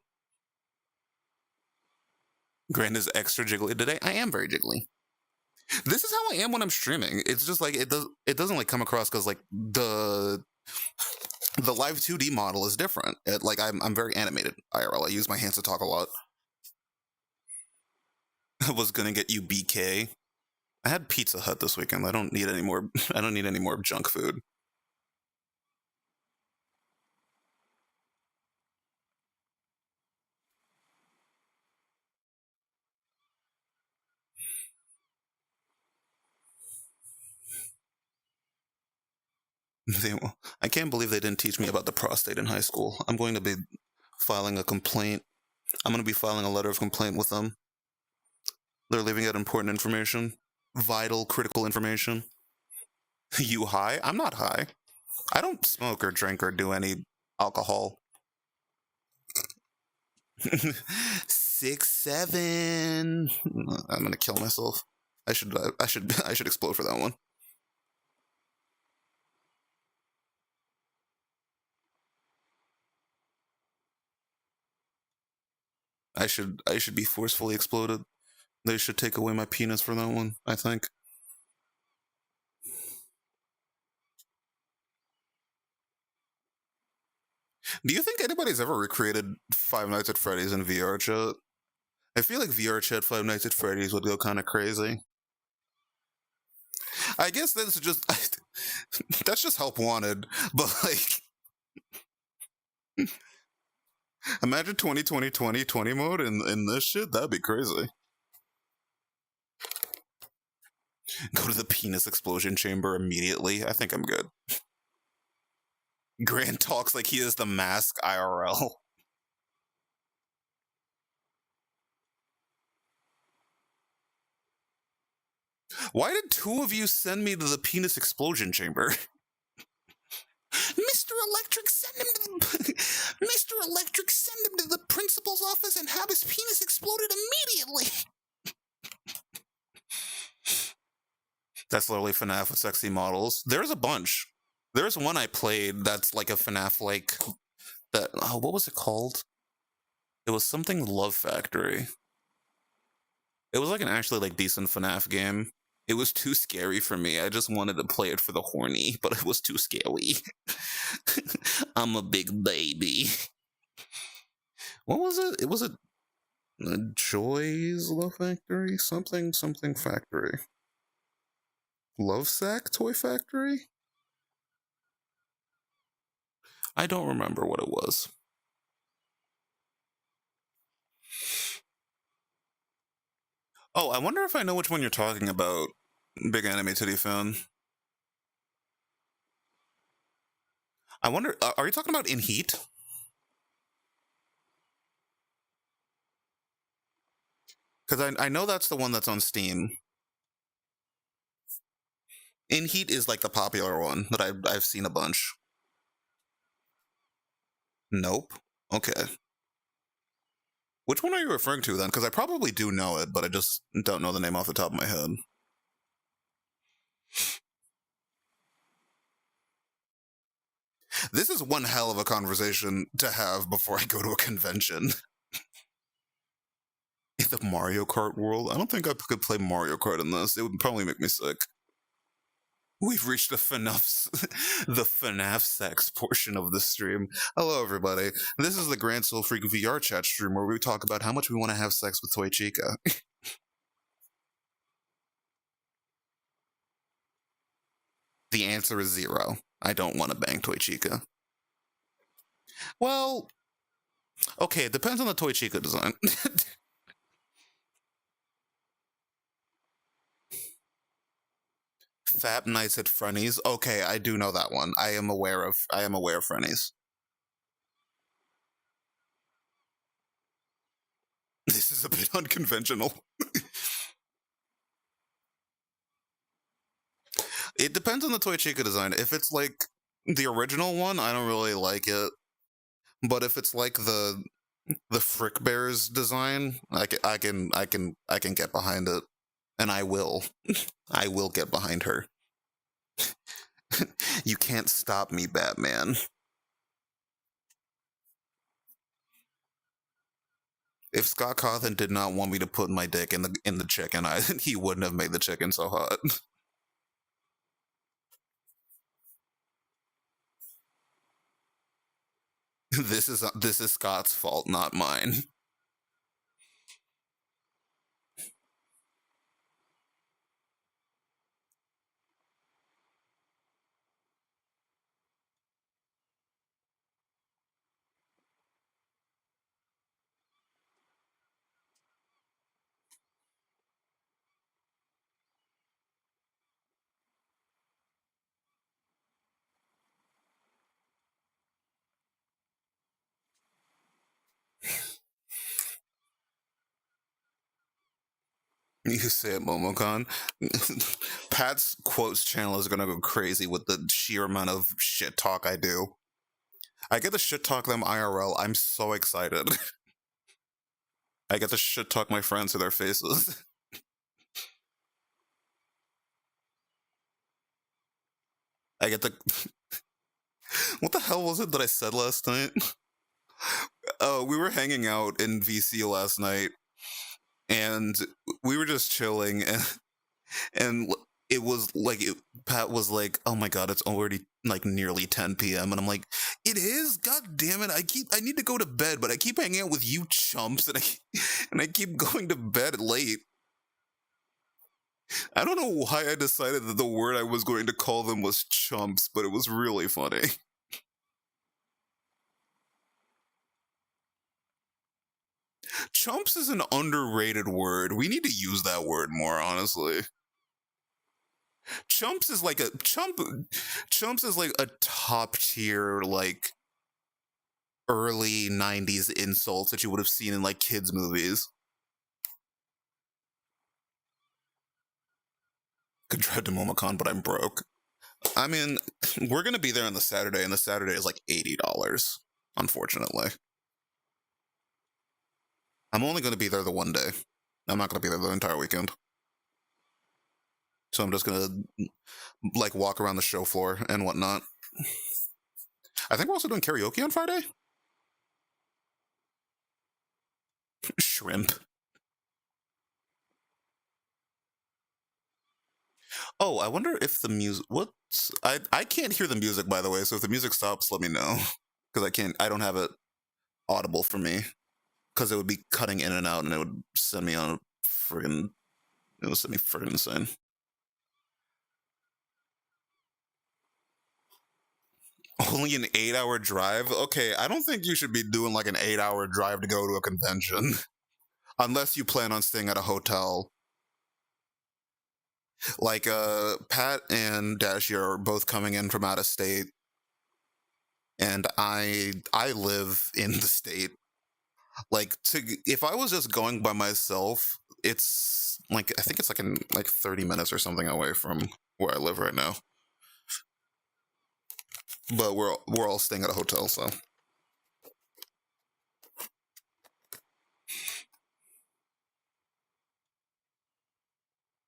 Grand is extra jiggly today. I am very jiggly. This is how I am when I'm streaming. It's just like it doesn't like come across because like the live 2D model is different. Like I'm very animated IRL. I use my hands to talk a lot. I was gonna get you BK. I had Pizza Hut this weekend. I don't need any more. I don't need any more junk food. I can't believe they didn't teach me about the prostate in high school. I'm going to be filing a complaint. I'm going to be filing a letter of complaint with them. They're leaving out important information, vital, critical information. You high? I'm not high. I don't smoke or drink or do any alcohol. 6'7". I'm gonna kill myself. I should explode for that one. I should be forcefully exploded. They should take away my penis for that one, I think. Do you think anybody's ever recreated Five Nights at Freddy's in VRChat? I feel like VRChat Five Nights at Freddy's would go kind of crazy. I guess that's just that's just help wanted, but like imagine 2020 mode in this shit, that'd be crazy. Go to the penis explosion chamber immediately. I think I'm good. Grant talks like he is the mask IRL. Why did two of you send me to the penis explosion chamber? Mr. Electric, send him to the Mr. Electric, send him to the principal's office and have his penis exploded immediately. That's literally FNAF with sexy models. There's a bunch. There's one I played that's like a FNAF like that. Oh, what was it called? It was something Love Factory. It was like an actually like decent FNAF game. It was too scary for me. I just wanted to play it for the horny, but it was too scary. I'm a big baby. What was it? It was a Joy's Love Factory? Something factory. Love Sack Toy Factory? I don't remember what it was. Oh, I wonder if I know which one you're talking about. Big anime titty fan. I wonder, are you talking about In Heat? Because I know that's the one that's on Steam. In Heat is like the popular one that I've seen a bunch. Nope. Okay. Which one are you referring to then? Because I probably do know it, but I just don't know the name off the top of my head. This is one hell of a conversation to have before I go to a convention. In the Mario Kart world, I don't think I could play Mario Kart in this. It would probably make me sick. We've reached the FNAF sex portion of the stream. Hello, everybody. This is the Grand Soul Freak VRChat stream where we talk about how much we want to have sex with Toy Chica. The answer is 0. I don't want to bang Toy Chica. Well, okay, it depends on the Toy Chica design. Fab Nights at Frenny's. Okay, I do know that one. I am aware of Frenny's. This is a bit unconventional. It depends on the Toy Chica design. If it's like the original one, I don't really like it. But if it's like the Frick Bears design, I can get behind it, and I will. I will get behind her. You can't stop me, Batman. If Scott Cawthon did not want me to put my dick in the chicken, he wouldn't have made the chicken so hot. This is Scott's fault, not mine. You say it, MomoCon. Pat's quotes channel is gonna go crazy with the sheer amount of shit talk I do. I get to shit talk them IRL. I'm so excited. I get to shit talk my friends to their faces. I get to. What the hell was it that I said last night? Oh, we were hanging out in VC last night, and we were just chilling, and it was like Pat was like, "Oh my god, it's already like nearly 10 p.m." and I'm like, "It is. God damn it! I need to go to bed, but I keep hanging out with you chumps, and I keep going to bed late." I don't know why I decided that the word I was going to call them was chumps, but it was really funny. Chumps is an underrated word. We need to use that word more, honestly. Chumps is like a chump. Chumps is like a top tier, like early '90s insults that you would have seen in like kids' movies. Could drive to MomoCon, but I'm broke. I mean, we're gonna be there on the Saturday, and the Saturday is like $80. Unfortunately, I'm only gonna be there the one day. I'm not gonna be there the entire weekend. So I'm just gonna like walk around the show floor and whatnot. I think we're also doing karaoke on Friday. Shrimp. Oh, I wonder if the music. What's I can't hear the music, by the way. So if the music stops, let me know because I can't. I don't have it audible for me because it would be cutting in and out, and it would send me on a friggin'. It would send me friggin' insane. Only an 8-hour drive? Okay, I don't think you should be doing like an 8-hour drive to go to a convention. Unless you plan on staying at a hotel. Like Pat and Dashi are both coming in from out of state. And I live in the state. Like if I was just going by myself, it's like I think it's like in like 30 minutes or something away from where I live right now. But we're all staying at a hotel, so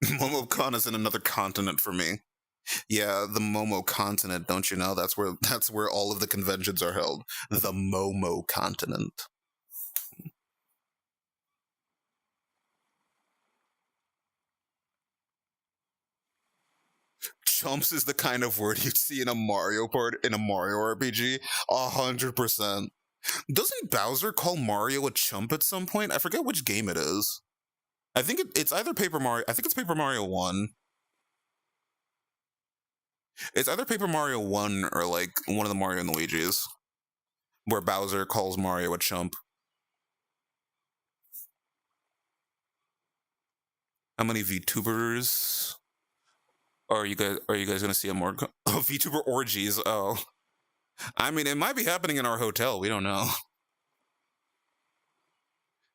MomoCon is in another continent for me. Yeah, the Momo continent, don't you know? That's where all of the conventions are held. The Momo continent. Chumps is the kind of word you'd see in a Mario RPG. 100%. Doesn't Bowser call Mario a chump at some point? I forget which game it is. I think it's either Paper Mario. I think it's Paper Mario 1. It's either Paper Mario 1 or like one of the Mario and Luigi's, where Bowser calls Mario a chump. How many VTubers are you guys gonna see a more oh, VTuber orgies? Oh, I mean, it might be happening in our hotel. We don't know.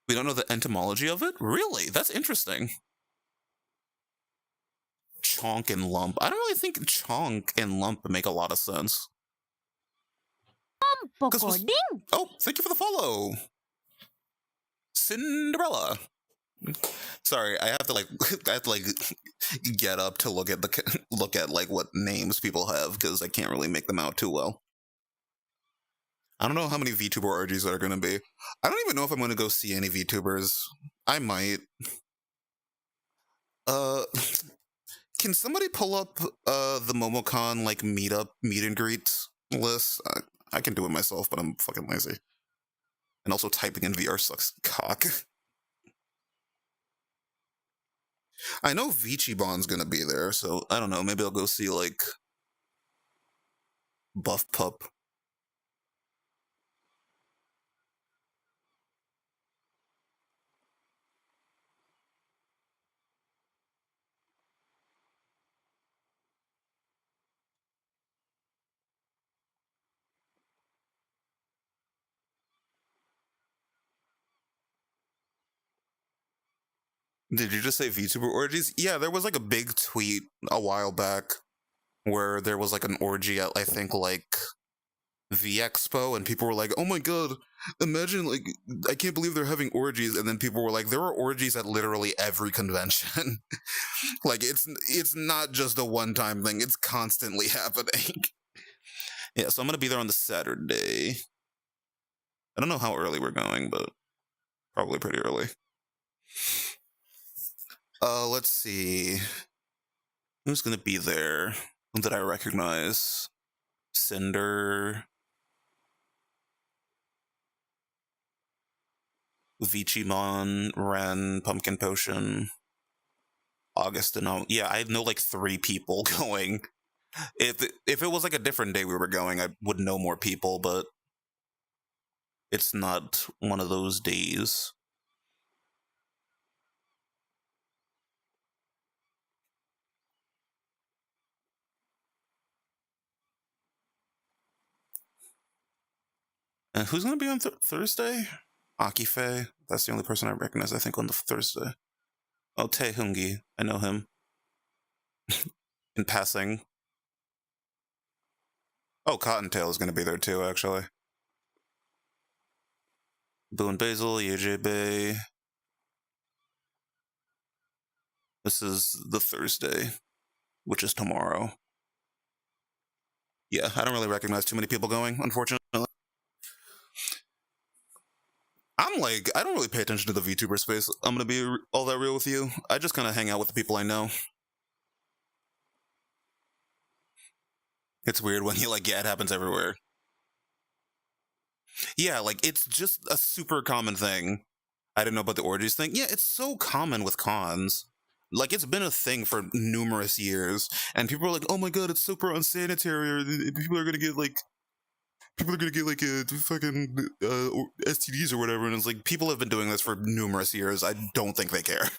We don't know the etymology of it. Really, that's interesting. Chonk and lump. I don't really think chonk and lump make a lot of sense. ポ 'Cause コ was- リン Oh, thank you for the follow, Cinderella. Sorry, I have to like get up to look at like what names people have because I can't really make them out too well. I don't know how many VTuber orgies there are going to be. I don't even know if I'm going to go see any VTubers. I might. Uh, can somebody pull up the MomoCon like meet and greets list? I can do it myself, but I'm fucking lazy. And also typing in VR sucks cock. I know Vichibon's gonna be there, so I don't know. Maybe I'll go see like Buff Pup. Did you just say VTuber orgies? Yeah, there was like a big tweet a while back where there was like an orgy at I think like V Expo, and people were like, "Oh my god, imagine like I can't believe they're having orgies," and then people were like, "There are orgies at literally every convention. Like it's not just a one-time thing; it's constantly happening." Yeah, so I'm gonna be there on the Saturday. I don't know how early we're going, but probably pretty early. Let's see. Who's gonna be there that I recognize? Cinder, Vichimon, Ren, Pumpkin Potion, Augustino. Yeah, I know like 3 people going. If it was like a different day we were going, I would know more people, but it's not one of those days. And who's gonna be on Thursday? Akife. That's the only person I recognize, I think, on the Thursday. Oh, Taehungi. I know him. In passing. Oh, Cottontail is gonna be there too, actually. Boo and Basil, Yeje Bay. This is the Thursday, which is tomorrow. Yeah, I don't really recognize too many people going, unfortunately. I'm like, I don't really pay attention to the VTuber space. I'm gonna be all that real with you. I just kind of hang out with the people I know. It's weird when you like, yeah, it happens everywhere. Yeah, like it's just a super common thing. I didn't know about the orgies thing. Yeah, it's so common with cons. Like it's been a thing for numerous years, and people are like, "Oh my god, it's super unsanitary," or people are gonna get like a fucking STDs or whatever. And it's like people have been doing this for numerous years. I don't think they care.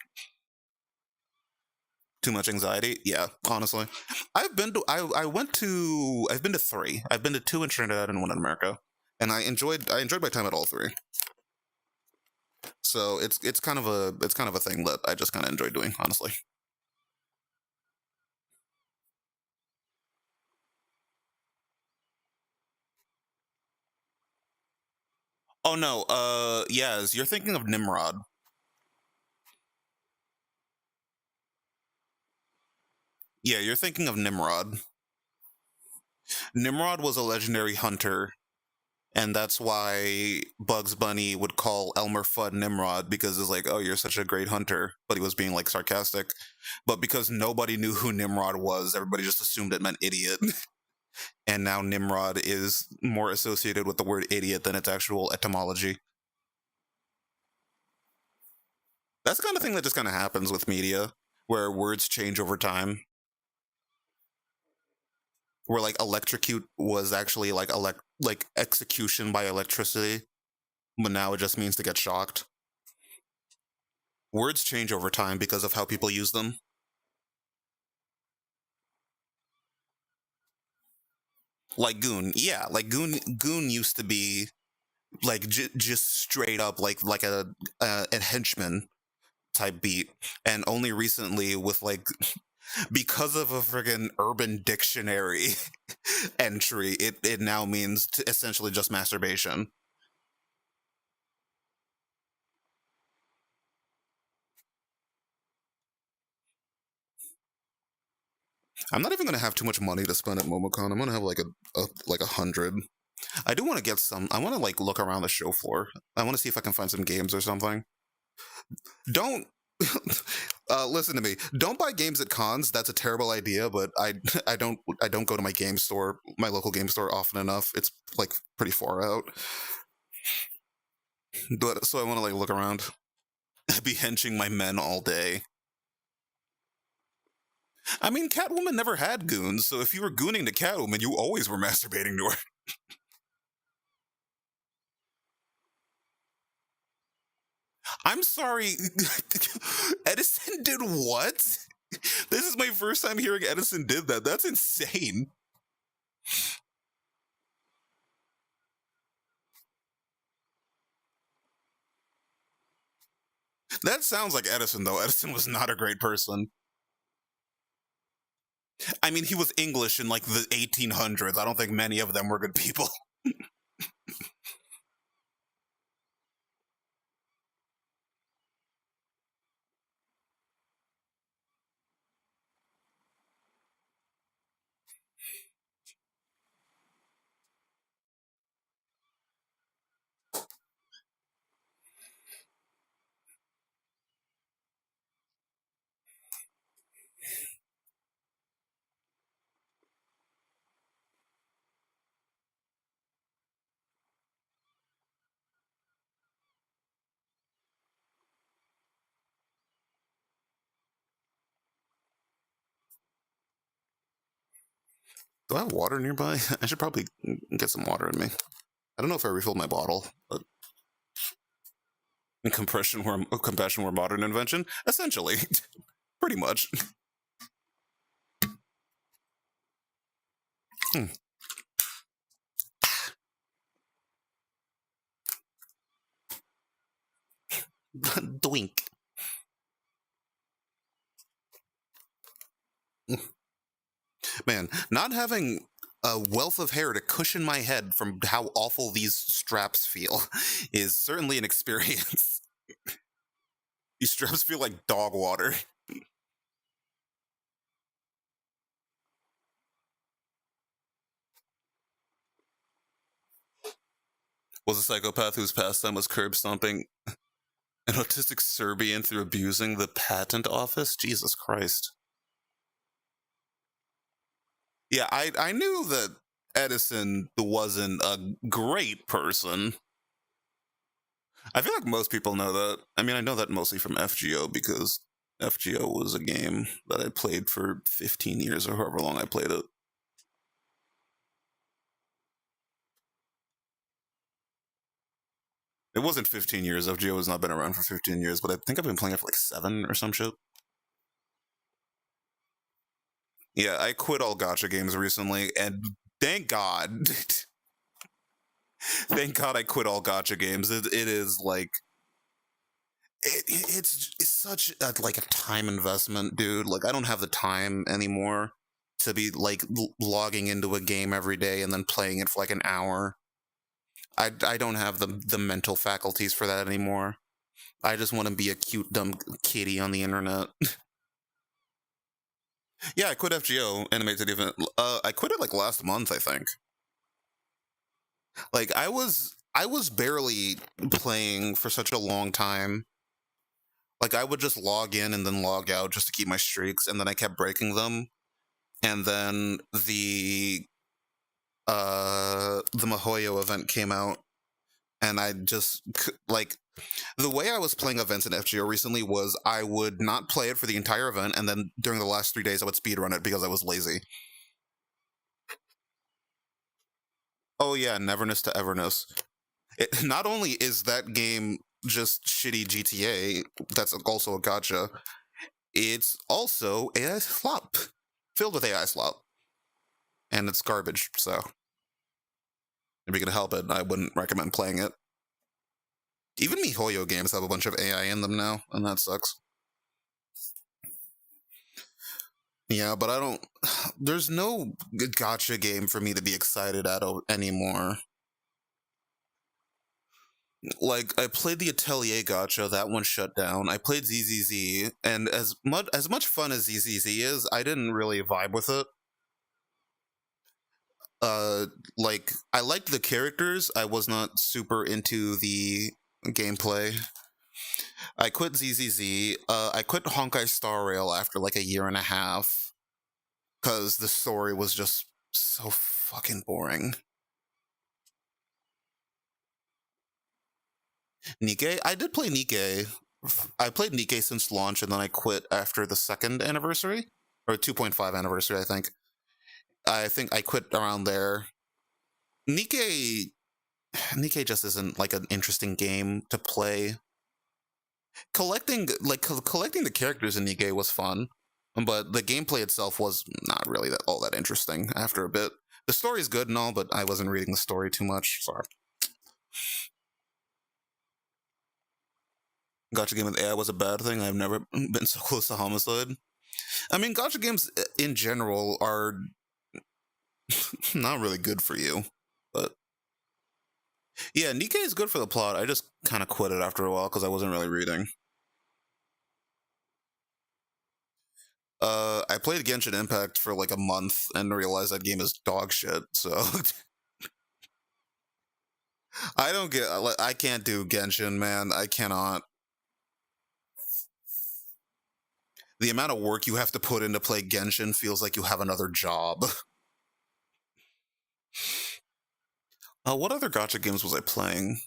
Too much anxiety? Yeah, honestly. I've been to 3. I've been to 2 in Trinidad and 1 in America. And I enjoyed my time at all 3. So it's kind of a thing that I just kind of enjoy doing, honestly. Oh no, yes, you're thinking of Nimrod. Yeah, you're thinking of Nimrod. Nimrod was a legendary hunter, and that's why Bugs Bunny would call Elmer Fudd Nimrod because it's like, oh, you're such a great hunter, but he was being like sarcastic. But because nobody knew who Nimrod was, everybody just assumed it meant idiot. And now Nimrod is more associated with the word idiot than its actual etymology. That's the kind of thing that just kind of happens with media, where words change over time. Where like electrocute was actually like like execution by electricity, but now it just means to get shocked. Words change over time because of how people use them. Like goon, yeah, like goon used to be like just straight up like a henchman type beat, and only recently with like because of a friggin' Urban Dictionary entry, it now means essentially just masturbation. I'm not even gonna have too much money to spend at MomoCon. I'm gonna have like a like 100. I do want to get some. I want to like look around the show floor. I want to see if I can find some games or something. Don't listen to me. Don't buy games at cons. That's a terrible idea. But I don't go to my game store, my local game store, often enough. It's like pretty far out. But so I want to like look around. Be henching my men all day. I mean, Catwoman never had goons, so if you were gooning to Catwoman, you always were masturbating to her. I'm sorry, Edison did what? This is my first time hearing Edison did that. That's insane. That sounds like Edison, though. Edison was not a great person. I mean, he was English in like the 1800s. I don't think many of them were good people. Do I have water nearby? I should probably get some water in me. I don't know if I refilled my bottle, but compassion were modern invention, essentially, pretty much. Hmm. Doink. Man, not having a wealth of hair to cushion my head from how awful these straps feel is certainly an experience. These straps feel like dog water. Was a psychopath whose pastime was curb stomping an autistic Serbian through abusing the patent office? Jesus Christ. Yeah, I knew that Edison wasn't a great person. I feel like most people know that. I mean, I know that mostly from FGO because FGO was a game that I played for 15 years or however long I played it. It wasn't 15 years. FGO has not been around for 15 years, but I think I've been playing it for like 7 or some shit. Yeah, I quit all gotcha games recently, and thank God. Thank God I quit all gotcha games. It is like It's such like a time investment, dude. Like I don't have the time anymore to be like logging into a game every day and then playing it for like an hour. I don't have the mental faculties for that anymore. I just want to be a cute dumb kitty on the internet. Yeah, I quit FGO animated event. I quit it like last month, I think. Like I was barely playing for such a long time. Like I would just log in and then log out just to keep my streaks, and then I kept breaking them. And then the Mihoyo event came out, and I just like the way I was playing events in FGO recently was I would not play it for the entire event, and then during the last 3 days I would speedrun it because I was lazy. Oh yeah, Neverness to Everness. Not only is that game just shitty GTA, that's also a gotcha. It's also AI slop, filled with AI slop, and it's garbage. So if you can help it, I wouldn't recommend playing it. Even MiHoYo games have a bunch of AI in them now, and that sucks. Yeah, but I don't. There's no gotcha game for me to be excited at anymore. Like I played the Atelier Gotcha, that one shut down. I played ZZZ, and as much fun as ZZZ is, I didn't really vibe with it. Uh, like I liked the characters, I was not super into the gameplay. I quit ZZZ. I quit Honkai Star Rail after like a year and a half because the story was just so fucking boring. Nikkei, I did play Nikkei. I played Nikkei since launch, and then I quit after the second anniversary or 2.5 anniversary. I think I quit around there. Nikkei, Nikkei just isn't like an interesting game to play. Collecting the characters in Nikkei was fun, but the gameplay itself was not really all that interesting. After a bit, the story is good and all, but I wasn't reading the story too much. Sorry. Gotcha game with AI was a bad thing. I've never been so close to homicide. I mean, gotcha games in general are not really good for you. But yeah, Nikkei is good for the plot. I just kind of quit it after a while because I wasn't really reading. I played Genshin Impact for like a month and realized that game is dog shit. So I don't get. I can't do Genshin, man. I cannot. The amount of work you have to put in to play Genshin feels like you have another job. What other gotcha games was I playing?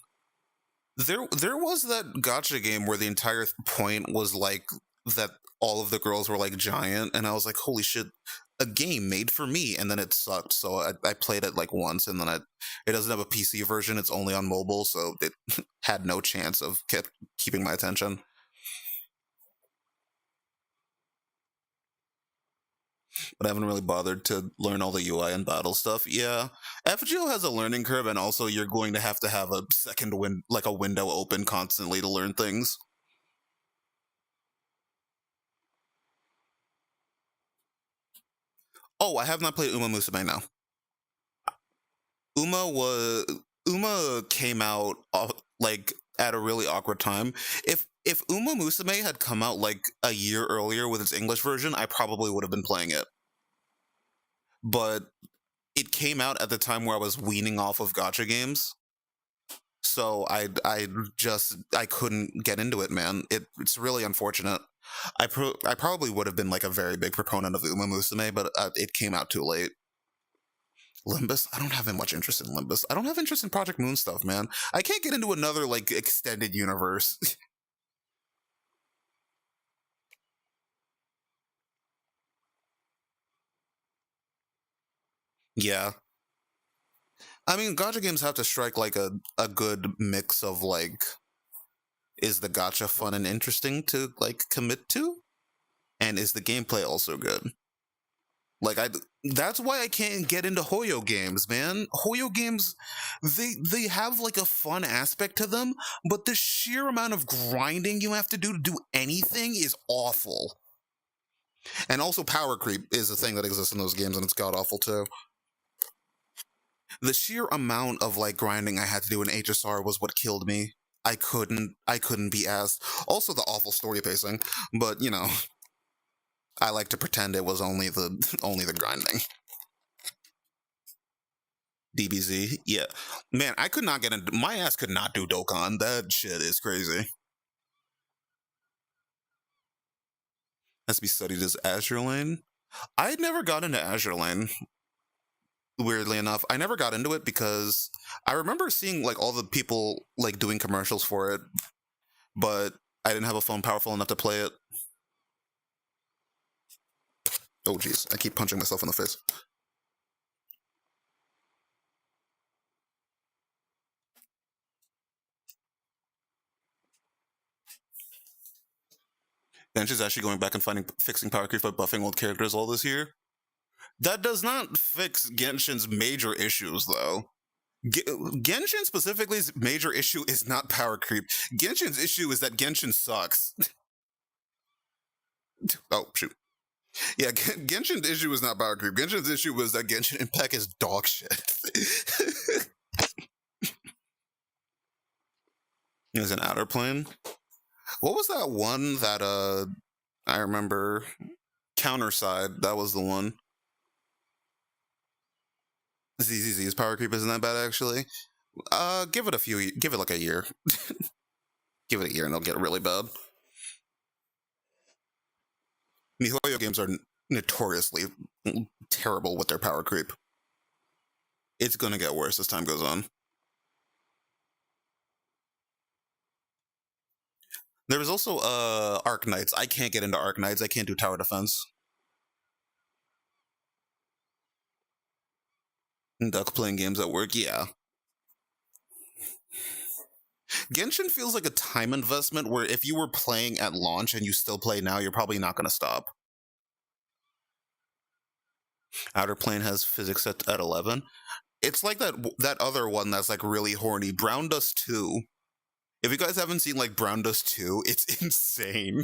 There was that gotcha game where the entire point was like that all of the girls were like giant, and I was like, holy shit, a game made for me, and then it sucked. So I played it like once, and then it doesn't have a PC version; it's only on mobile, so it had no chance of keeping my attention. But I haven't really bothered to learn all the UI and battle stuff. Yeah, FGO has a learning curve, and also you're going to have a second like a window open constantly to learn things. Oh, I have not played Uma Musume now. Uma was Uma came out like at a really awkward time. If Uma Musume had come out like a year earlier with its English version, I probably would have been playing it. But it came out at the time where I was weaning off of gotcha games. So I couldn't get into it, man. It's really unfortunate. I probably would have been like a very big proponent of Uma Musume, but it came out too late. Limbus, I don't have much interest in Limbus. I don't have interest in Project Moon stuff, man. I can't get into another like extended universe. Yeah, I mean, gotcha games have to strike like a good mix of like, is the gotcha fun and interesting to like commit to, and is the gameplay also good? Like that's why I can't get into Hoyo games, man. Hoyo games, they have like a fun aspect to them, but the sheer amount of grinding you have to do anything is awful. And also power creep is a thing that exists in those games, and it's god awful too. The sheer amount of like grinding I had to do in HSR was what killed me. I couldn't be asked. Also the awful story pacing, but you know, I like to pretend it was only the only the grinding. DBZ, yeah, man, I could not get into my ass could not do Dokkan. That shit is crazy. Has to be studied as Azure Lane. I never got into Azure Lane. Weirdly enough, I never got into it because I remember seeing like all the people like doing commercials for it, but I didn't have a phone powerful enough to play it. Oh jeez, I keep punching myself in the face. Bench actually going back and fixing power creep by buffing old characters all this year. That does not fix Genshin's major issues, though. Genshin specifically's major issue is not power creep. Genshin's issue is that Genshin sucks. Oh shoot. Yeah, Genshin's issue is not power creep. Genshin's issue was that Genshin Impact is dog shit. There's an outer plane. What was that one that I remember? Counterside, that was the one. ZZZ's power creep isn't that bad actually. Give it like a year. Give it a year and they'll get really bad. MiHoYo games are notoriously terrible with their power creep. It's gonna get worse as time goes on. There was also Arc Knights. I can't get into Arc Knights. I can't do tower defense. Duck playing games at work, yeah. Genshin feels like a time investment where if you were playing at launch and you still play now, you're probably not going to stop. Outer Plane has physics at 11. It's like that other one that's like really horny, Brown Dust 2. If you guys haven't seen like Brown Dust 2, it's insane.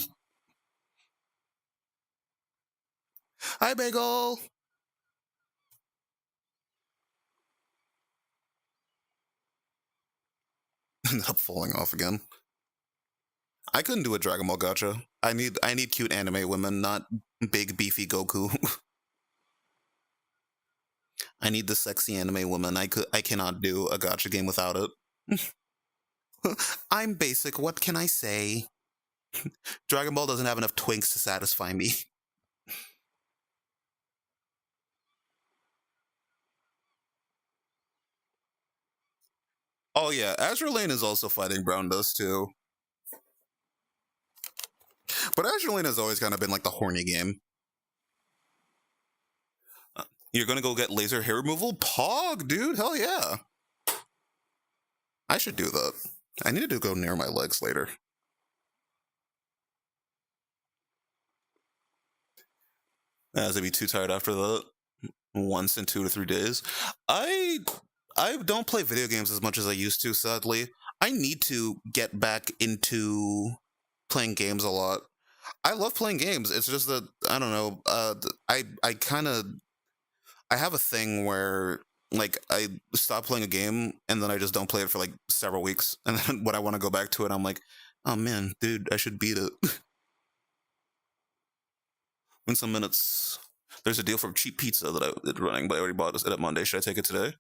Hi, Bagel! Ended up falling off again. I couldn't do a Dragon Ball gacha. I need cute anime women, not big beefy Goku. I need the sexy anime woman. I cannot do a gacha game without it. I'm basic, what can I say? Dragon Ball doesn't have enough twinks to satisfy me. Oh yeah, Azure Lane is also fighting Brown Dust too. But Azure Lane has always kind of been like the horny game. You're gonna go get laser hair removal? Pog, dude, hell yeah. I should do that. I need to go near my legs later. As I'd be too tired after that. Once in 2 to 3 days. I don't play video games as much as I used to, sadly. I need to get back into playing games a lot. I love playing games. It's just that I don't know. I kind of I have a thing where like I stop playing a game and then I just don't play it for like several weeks, and then when I want to go back to it, I'm like, oh man, dude, I should beat it. In some minutes, there's a deal for cheap pizza that I'm running, but I already bought it at Monday. Should I take it today?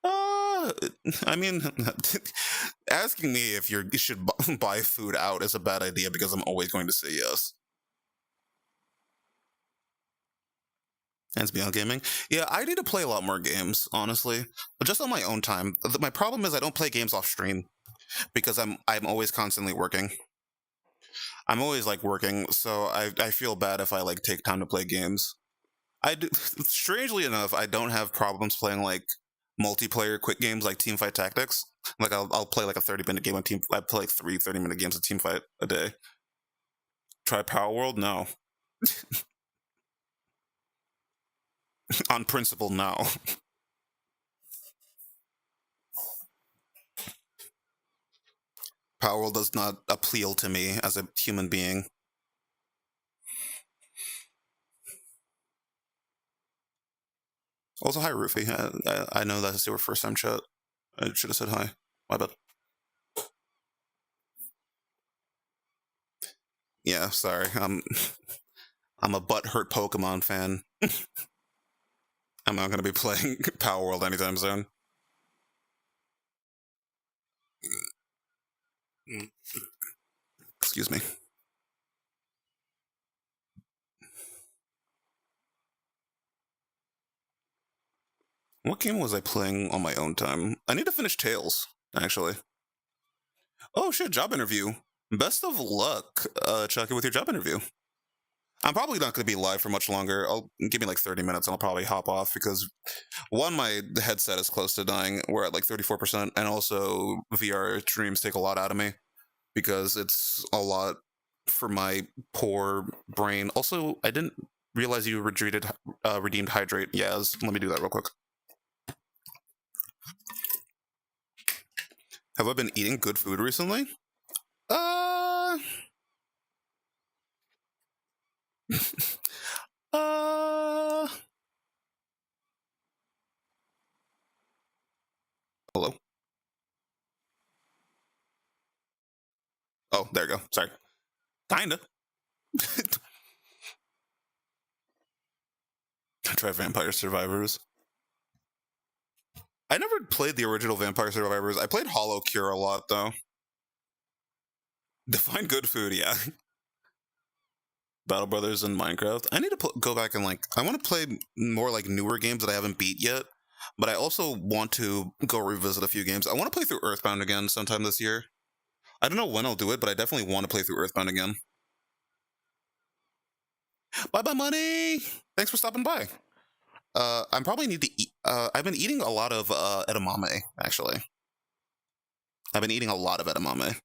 Uh, I mean, asking me if you should buy food out is a bad idea because I'm always going to say yes. And it's beyond gaming. Yeah, I need to play a lot more games, honestly, but just on my own time. My problem is I don't play games off stream because I'm always constantly working. I'm always like working, so I feel bad if I like take time to play games. I do, strangely enough, I don't have problems playing like multiplayer quick games like Teamfight Tactics. Like I'll play like a 30-minute game on Team. I play like 30-minute games of Teamfight a day. Try Power World? No. On principle, no. Power World does not appeal to me as a human being. Also, hi, Rufy. I know that's your first time chat. I should have said hi. My bad. Yeah, sorry. I'm a butthurt Pokemon fan. I'm not going to be playing Power World anytime soon. Excuse me. What game was I playing on my own time? I need to finish Tales, actually. Oh shit, job interview. Best of luck, Chucky, with your job interview. I'm probably not going to be live for much longer. I'll give me like 30 minutes and I'll probably hop off because one, my headset is close to dying. We're at like 34%, and also VR streams take a lot out of me because it's a lot for my poor brain. Also, I didn't realize you redeemed Hydrate. Yes, let me do that real quick. Have I been eating good food recently? Uh, uh. Hello. Oh, there you go. Sorry. Kinda. Try Vampire Survivors. I never played the original Vampire Survivors. I played Hollow Cure a lot, though. Define good food, yeah. Battle Brothers and Minecraft. I need to go back and like. I want to play more like newer games that I haven't beat yet, but I also want to go revisit a few games. I want to play through Earthbound again sometime this year. I don't know when I'll do it, but I definitely want to play through Earthbound again. Bye bye, money. Thanks for stopping by. I probably need to eat. I've been eating a lot of edamame, actually. I've been eating a lot of edamame.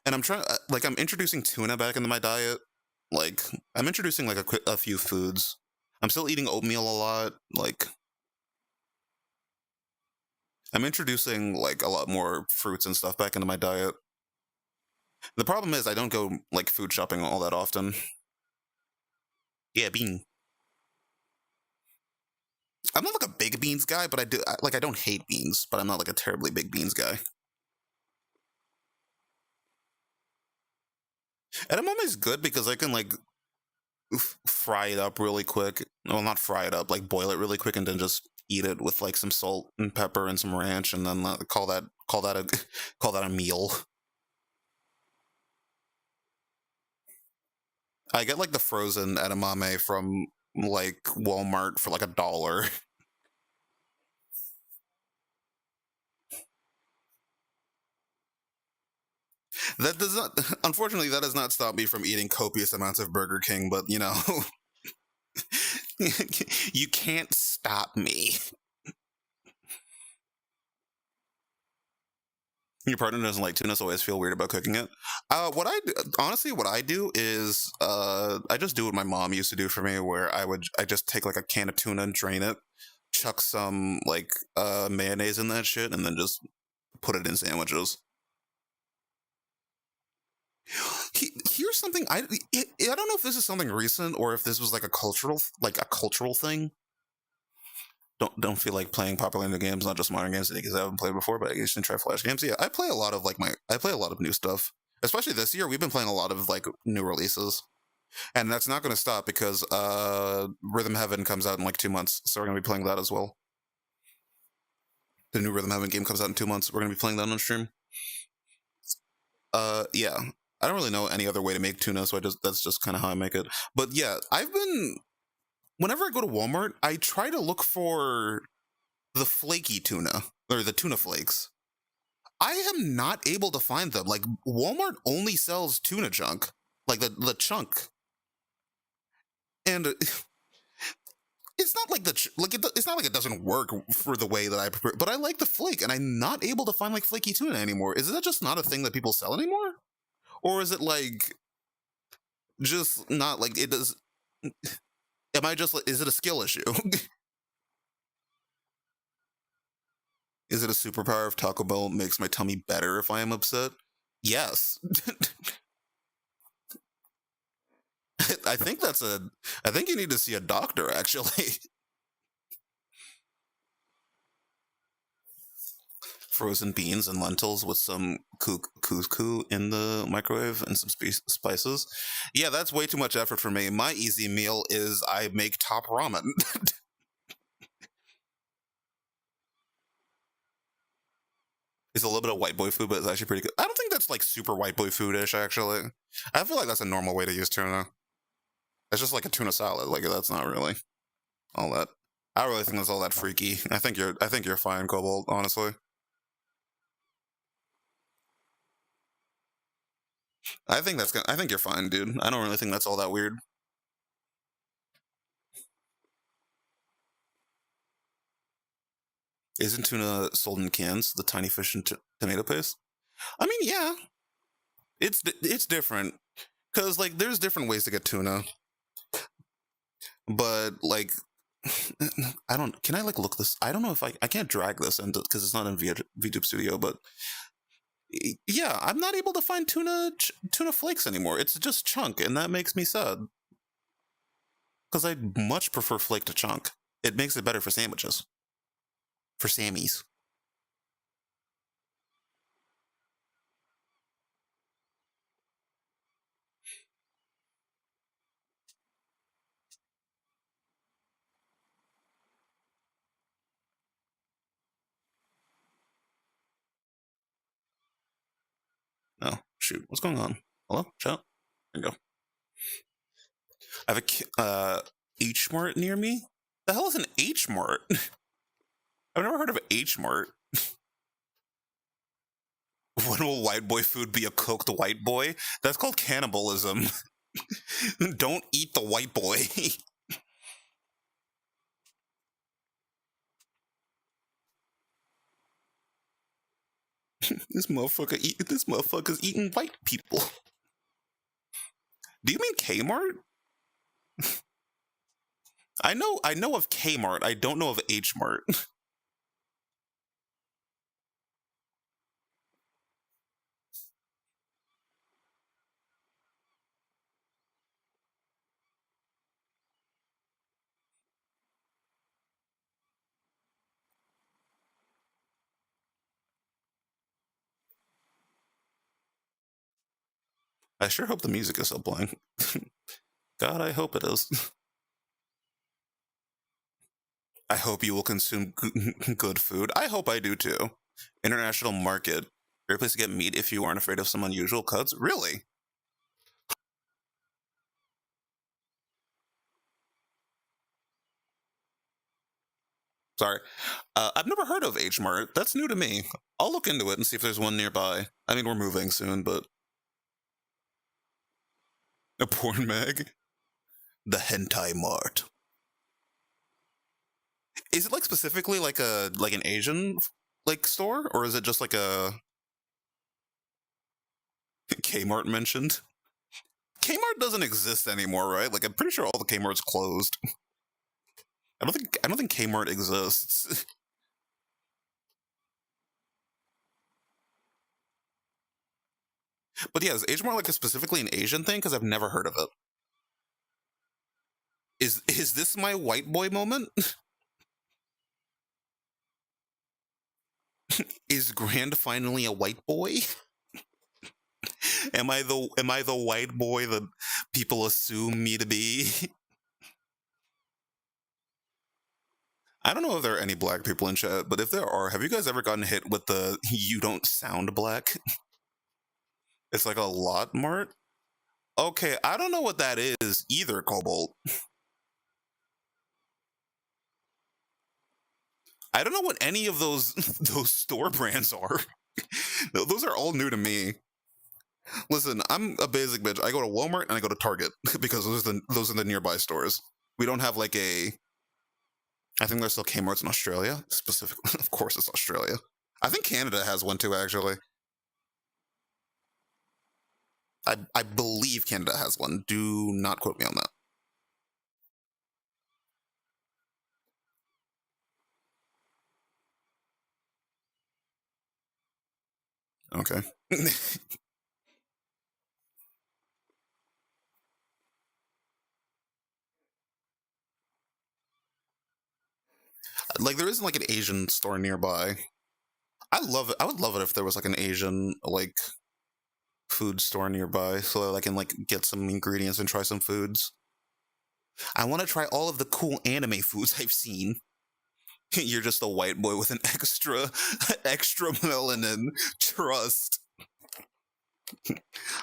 And I'm trying, like, I'm introducing tuna back into my diet. Like, I'm introducing, like, a few foods. I'm still eating oatmeal a lot. Like, I'm introducing, like, a lot more fruits and stuff back into my diet. The problem is I don't go, like, food shopping all that often. Yeah, bean. I'm not, like, a big beans guy, but I don't hate beans, but I'm not, like, a terribly big beans guy. Edamame is good because I can, like, fry it up really quick. Well, not fry it up, like boil it really quick and then just eat it with like some salt and pepper and some ranch, and then call that a call that a meal. I get like the frozen edamame from like Walmart for like $1. That does not, unfortunately, that does not stop me from eating copious amounts of Burger King. But you know, you can't stop me. Your partner doesn't like tuna, so I always feel weird about cooking it. Honestly, what I do is I just do what my mom used to do for me, where I just take like a can of tuna and drain it, chuck some like mayonnaise in that shit, and then just put it in sandwiches. Here's something I don't know if this is something recent or if this was like a cultural thing. Don't feel like playing popular indie games, not just modern games because I haven't played before, but I used to try Flash games. Yeah, I play a lot of I play a lot of new stuff. Especially this year, we've been playing a lot of like new releases, and that's not going to stop because Rhythm Heaven comes out in like 2 months, so we're going to be playing that as well. The new Rhythm Heaven game comes out in 2 months. We're going to be playing that on stream. Yeah, I don't really know any other way to make tuna, so that's just kind of how I make it. But yeah, whenever I go to Walmart, I try to look for the flaky tuna or the tuna flakes. I am not able to find them. Like Walmart only sells tuna chunk, like the chunk, and it's not like it's not like it doesn't work for the way that I prepare. But I like the flake, and I'm not able to find like flaky tuna anymore. Is that just not a thing that people sell anymore, or is it like just not like it does? Am I just like, is it a skill issue? Is it a superpower if Taco Bell makes my tummy better if I am upset? Yes. I think that's a. I think you need to see a doctor, actually. Frozen beans and lentils with some couscous in the microwave and some spices. Yeah, that's way too much effort for me. My easy meal is I make top ramen. It's a little bit of white boy food, but it's actually pretty good. I don't think that's like super white boy foodish, actually. I feel like that's a normal way to use tuna. It's just like a tuna salad. Like that's not really all that. I don't really think that's all that freaky. I think you're fine, Cobalt. Honestly, I think that's. I think you're fine, dude. I don't really think that's all that weird. Isn't tuna sold in cans? The tiny fish and tomato paste. I mean, yeah, it's different because like there's different ways to get tuna, but like I don't. Can I like look this? I don't know if I can't drag this into because it's not in VTube Studio, but yeah, I'm not able to find tuna flakes anymore. It's just chunk, and that makes me sad because I much prefer flake to chunk. It makes it better for sandwiches, for Sammys. Oh shoot, what's going on? Hello, chat. There you go. I have a H Mart near me. The hell is an H Mart? I've never heard of H Mart. When will white boy food be a cooked white boy? That's called cannibalism. Don't eat the white boy. This motherfucker's eating white people. Do you mean Kmart? I know of Kmart. I don't know of H Mart. I sure hope the music is still playing. God, I hope it is. I hope you will consume good food. I hope I do too. International Market. Great place to get meat if you aren't afraid of some unusual cuts. Really? Sorry. I've never heard of H Mart. That's new to me. I'll look into it and see if there's one nearby. I mean, we're moving soon, but a porn mag. The Hentai Mart. Is it like specifically like an Asian like store, or is it just like a Kmart mentioned? Kmart doesn't exist anymore, right? Like I'm pretty sure all the Kmart's closed. I don't think Kmart exists. But yeah, is H Mart like a specifically an Asian thing? Because I've never heard of it. Is this my white boy moment? Is Grand finally a white boy? Am I the white boy that people assume me to be? I don't know if there are any black people in chat, but if there are, have you guys ever gotten hit with the "you don't sound black"? It's like a lot mart. Okay, I don't know what that is either, Cobalt. I don't know what any of those those store brands are. Those are all new to me. Listen, I'm a basic bitch. I go to Walmart and I go to Target because those are the nearby stores. We don't have like a. I think there's still Kmart's in Australia. Specifically, of course, it's Australia. I think Canada has one too. Actually, I believe Canada has one. Do not quote me on that. Okay. Like there isn't like an Asian store nearby. I love it. I would love it if there was like an Asian like food store nearby so that I can like get some ingredients and try some foods. I want to try all of the cool anime foods I've seen. You're just a white boy with an extra melanin. Trust.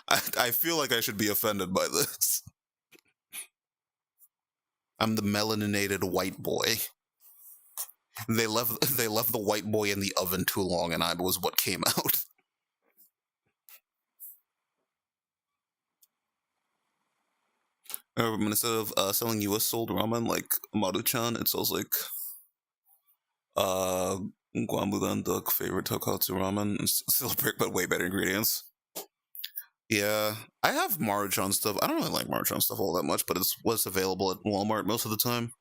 I feel like I should be offended by this. I'm the melaninated white boy. They left the white boy in the oven too long, and I was what came out. Instead of selling U.S. sold ramen like Maruchan, it sells like uh Guambudan duck favorite Tokatsu ramen. It's still but way better ingredients. Yeah, I have Maruchan stuff. I don't really like Maruchan stuff all that much, but it's what's available at Walmart most of the time.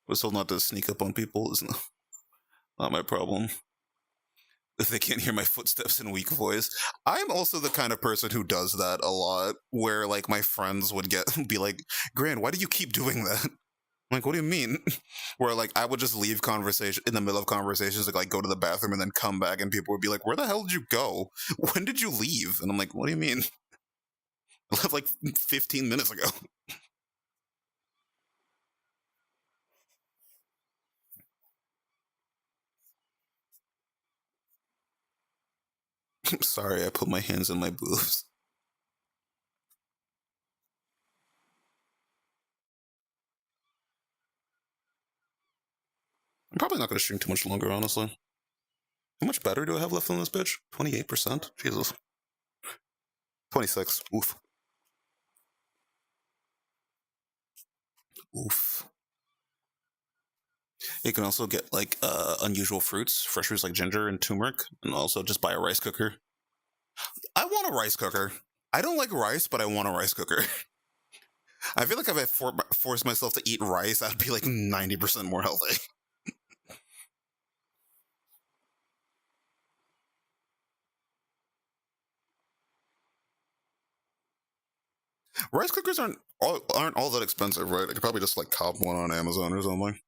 But still, not to sneak up on people is not my problem. If they can't hear my footsteps in weak voice, I'm also the kind of person who does that a lot. Where like my friends would be like, "Grant, why do you keep doing that?" I'm like, what do you mean? Where like I would just leave conversation in the middle of conversations, like go to the bathroom and then come back, and people would be like, "Where the hell did you go? When did you leave?" And I'm like, "What do you mean? I left like 15 minutes ago." Sorry, I put my hands in my boobs. I'm probably not going to stream too much longer, honestly. How much battery do I have left on this bitch? 28%? Jesus. 26. Oof. Oof. You can also get like unusual fruits, fresh fruits like ginger and turmeric, and also just buy a rice cooker. I want a rice cooker. I don't like rice, but I want a rice cooker. I feel like if I forced myself to eat rice, I'd be like 90% more healthy. Rice cookers aren't all that expensive, right? I could probably just like cop one on Amazon or something.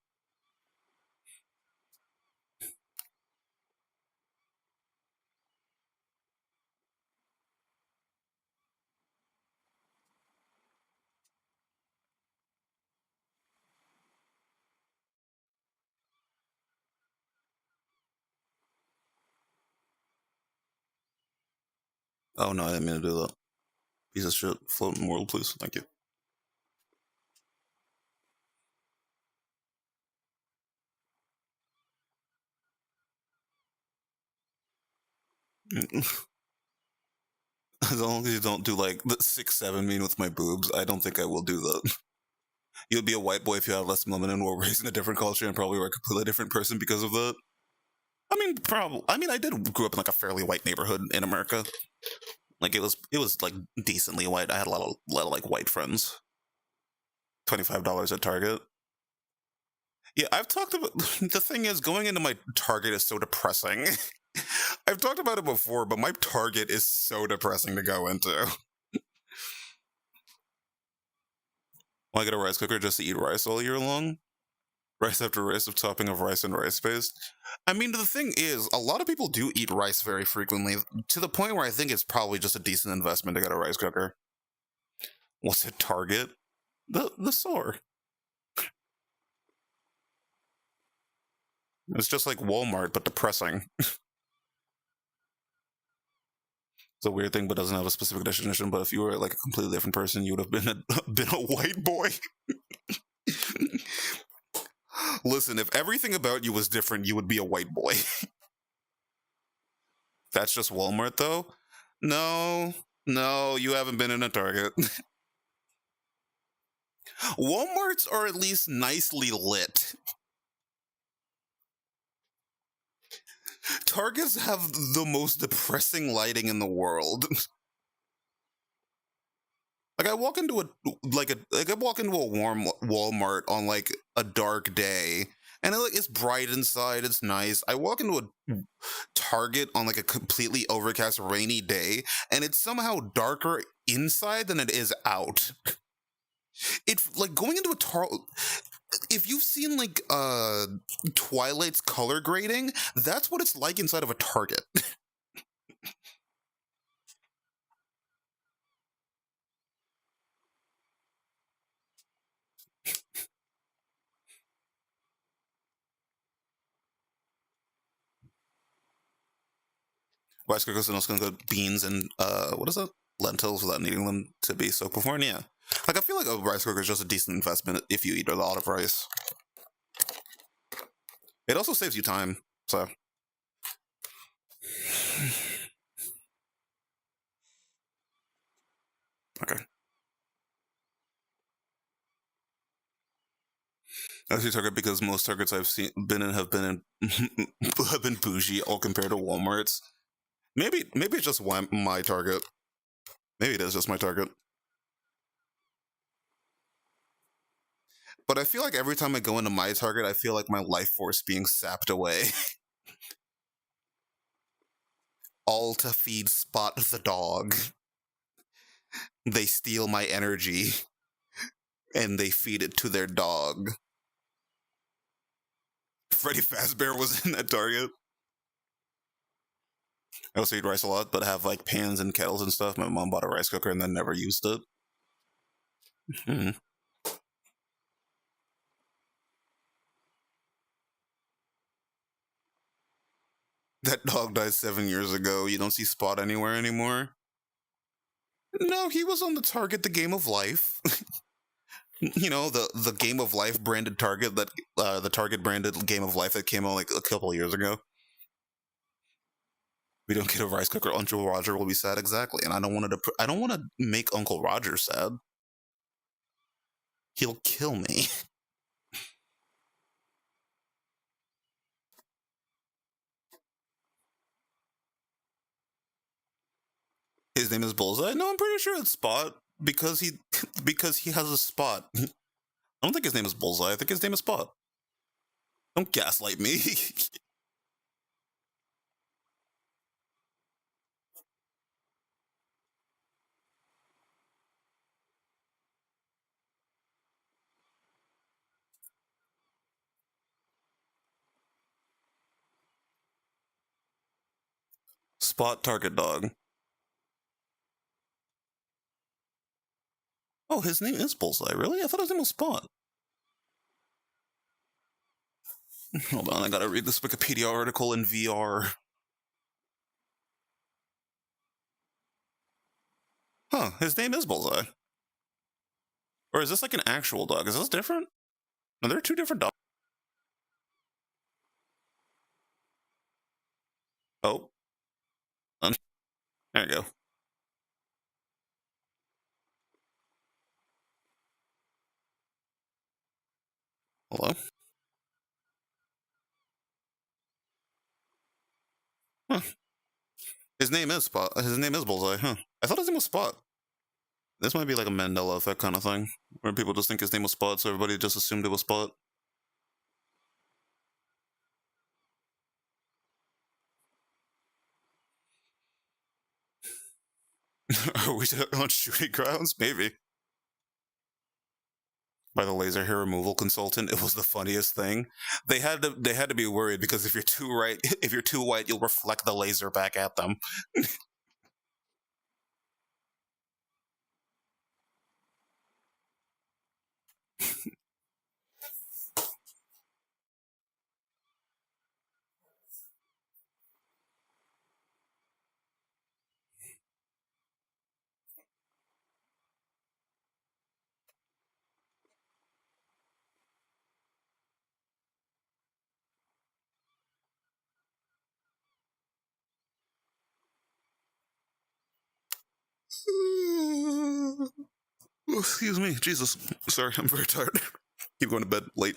Oh no, I didn't mean to do that. Piece of shit. Floating world, please. Thank you. As long as you don't do like the 6'7" mean with my boobs, I don't think I will do that. You'd be a white boy if you had less melanin, were raised in a different culture, and probably were a completely different person because of that. I mean, probably. I mean, I did grow up in like a fairly white neighborhood in America. Like it was like decently white. I had a lot of like white friends. $25 at Target. Yeah, I've talked about the thing is going into my Target is so depressing. I've talked about it before, but my Target is so depressing to go into. I get a rice cooker just to eat rice all year long. Rice after rice of topping of rice and rice paste. I mean, the thing is, a lot of people do eat rice very frequently, to the point where I think it's probably just a decent investment to get a rice cooker. What's it, Target? The store. It's just like Walmart, but depressing. It's a weird thing, but doesn't have a specific definition. But if you were like a completely different person, you would have been been a white boy. Listen, if everything about you was different, you would be a white boy. That's just Walmart, though. No, no, you haven't been in a Target. Walmarts are at least nicely lit. Targets have the most depressing lighting in the world. Like I walk into a like I walk into a warm Walmart on like a dark day, And it's bright inside. It's nice. I walk into a Hmm. Target on like a completely overcast, rainy day, and it's somehow darker inside than it is out. It's like going into a if you've seen like Twilight's color grading, that's what it's like inside of a Target. Rice cookers and also gonna go beans and what is it? Lentils without needing them to be soaked before. And yeah, like I feel like a rice cooker is just a decent investment if you eat a lot of rice. It also saves you time. So okay. I see Target because most Targets I've been in have been have been bougie, all compared to Walmart's. Maybe it's just my Target. Maybe it is just my Target. But I feel like every time I go into my Target, I feel like my life force being sapped away. All to feed Spot the dog. They steal my energy and they feed it to their dog. Freddy Fazbear was in that Target. I also eat rice a lot, but have like pans and kettles and stuff. My mom bought a rice cooker and then never used it. Hmm. That dog died 7 years ago. You don't see Spot anywhere anymore. No, he was on the Target, the Game of Life. You know, the Game of Life branded Target that the Target branded Game of Life that came out like a couple of years ago. We don't get a rice cooker. Uncle Roger will be sad. Exactly, and I don't want to. I don't want to make Uncle Roger sad. He'll kill me. His name is Bullseye. No, I'm pretty sure it's Spot because he because he has a spot. I don't think his name is Bullseye. I think his name is Spot. Don't gaslight me. Spot Target Dog. Oh, his name is Bullseye. Really? I thought his name was Spot. Hold on, I gotta read this Wikipedia article in VR. Huh, his name is Bullseye. Or is this like an actual dog? Is this different? Are there two different dogs? Oh, there you go. Hello? Huh. His name is Spot. His name is Bullseye, huh? I thought his name was Spot. This might be like a Mandela effect kind of thing, where people just think his name was Spot, so everybody just assumed it was Spot. Are we on shooting grounds? Maybe. By the laser hair removal consultant, it was the funniest thing. They had to be worried because if you're too right, if you're too white, you'll reflect the laser back at them. Oh, excuse me, Jesus. Sorry, I'm very tired. Keep going to bed late.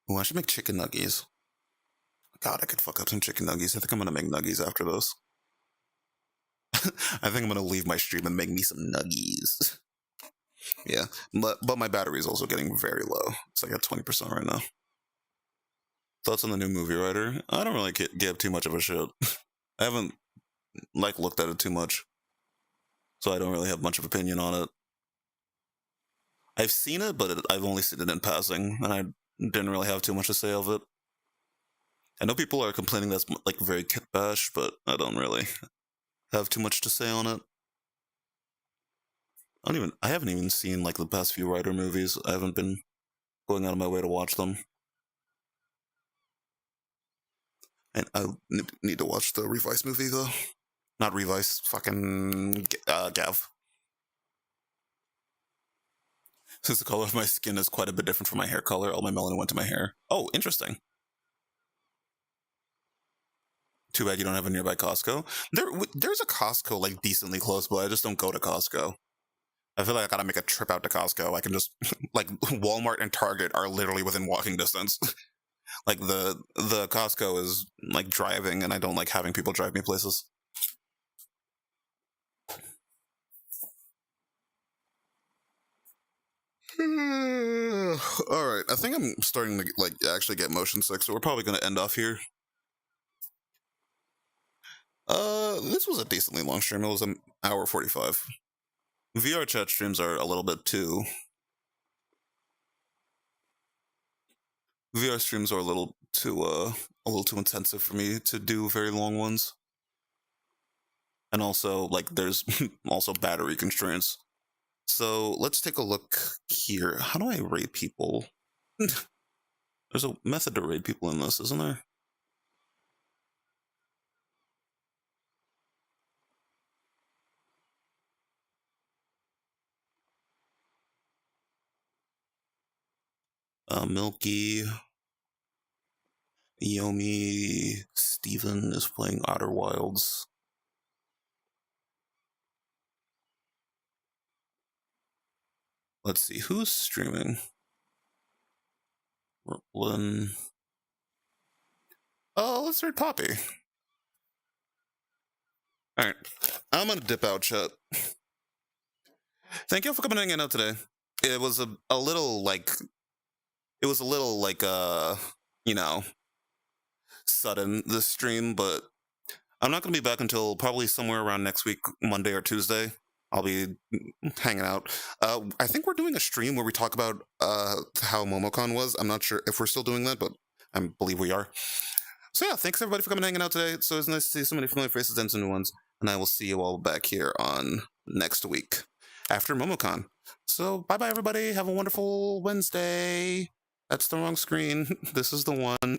Oh, I should make chicken nuggies. God, I could fuck up some chicken nuggies. I think I'm gonna make nuggies after this. I think I'm gonna leave my stream and make me some nuggies. Yeah, but my battery is also getting very low. It's like at 20% right now. Thoughts on the new movie writer? I don't really give too much of a shit. I haven't like looked at it too much, so I don't really have much of opinion on it. I've seen it, but I've only seen it in passing, and I didn't really have too much to say of it. I know people are complaining that's like very kit bash, but I don't really have too much to say on it. I haven't even seen like the past few writer movies. I haven't been going out of my way to watch them. And I need to watch the Revice movie though. Not Revice, fucking Gav. Since the color of my skin is quite a bit different from my hair color, all my melanin went to my hair. Oh, interesting. Too bad you don't have a nearby Costco. There's a Costco like decently close, but I just don't go to Costco. I feel like I gotta make a trip out to Costco. I can just like Walmart and Target are literally within walking distance. Like the Costco is like driving, and I don't like having people drive me places. All right, I think I'm starting to like actually get motion sick, so we're probably gonna end off here. This was a decently long stream. It was an hour 45. VRChat streams are a little bit too. VR streams are a little too intensive for me to do very long ones. And also, like, there's also battery constraints. So let's take a look here. How do I raid people? There's a method to raid people in this, isn't there? Milky, Yomi, Steven is playing Outer Wilds. Let's see, who's streaming? Riplin. Oh, let's read Poppy. Alright, I'm gonna dip out, chat. Thank you for coming and hanging out today. It was a little like, you know, sudden, this stream, but I'm not going to be back until probably somewhere around next week, Monday or Tuesday. I'll be hanging out. I think we're doing a stream where we talk about how MomoCon was. I'm not sure if we're still doing that, but I believe we are. So yeah, thanks everybody for coming and hanging out today. So it's nice to see so many familiar faces and some new ones. And I will see you all back here on next week after MomoCon. So bye-bye, everybody. Have a wonderful Wednesday. That's the wrong screen. This is the one.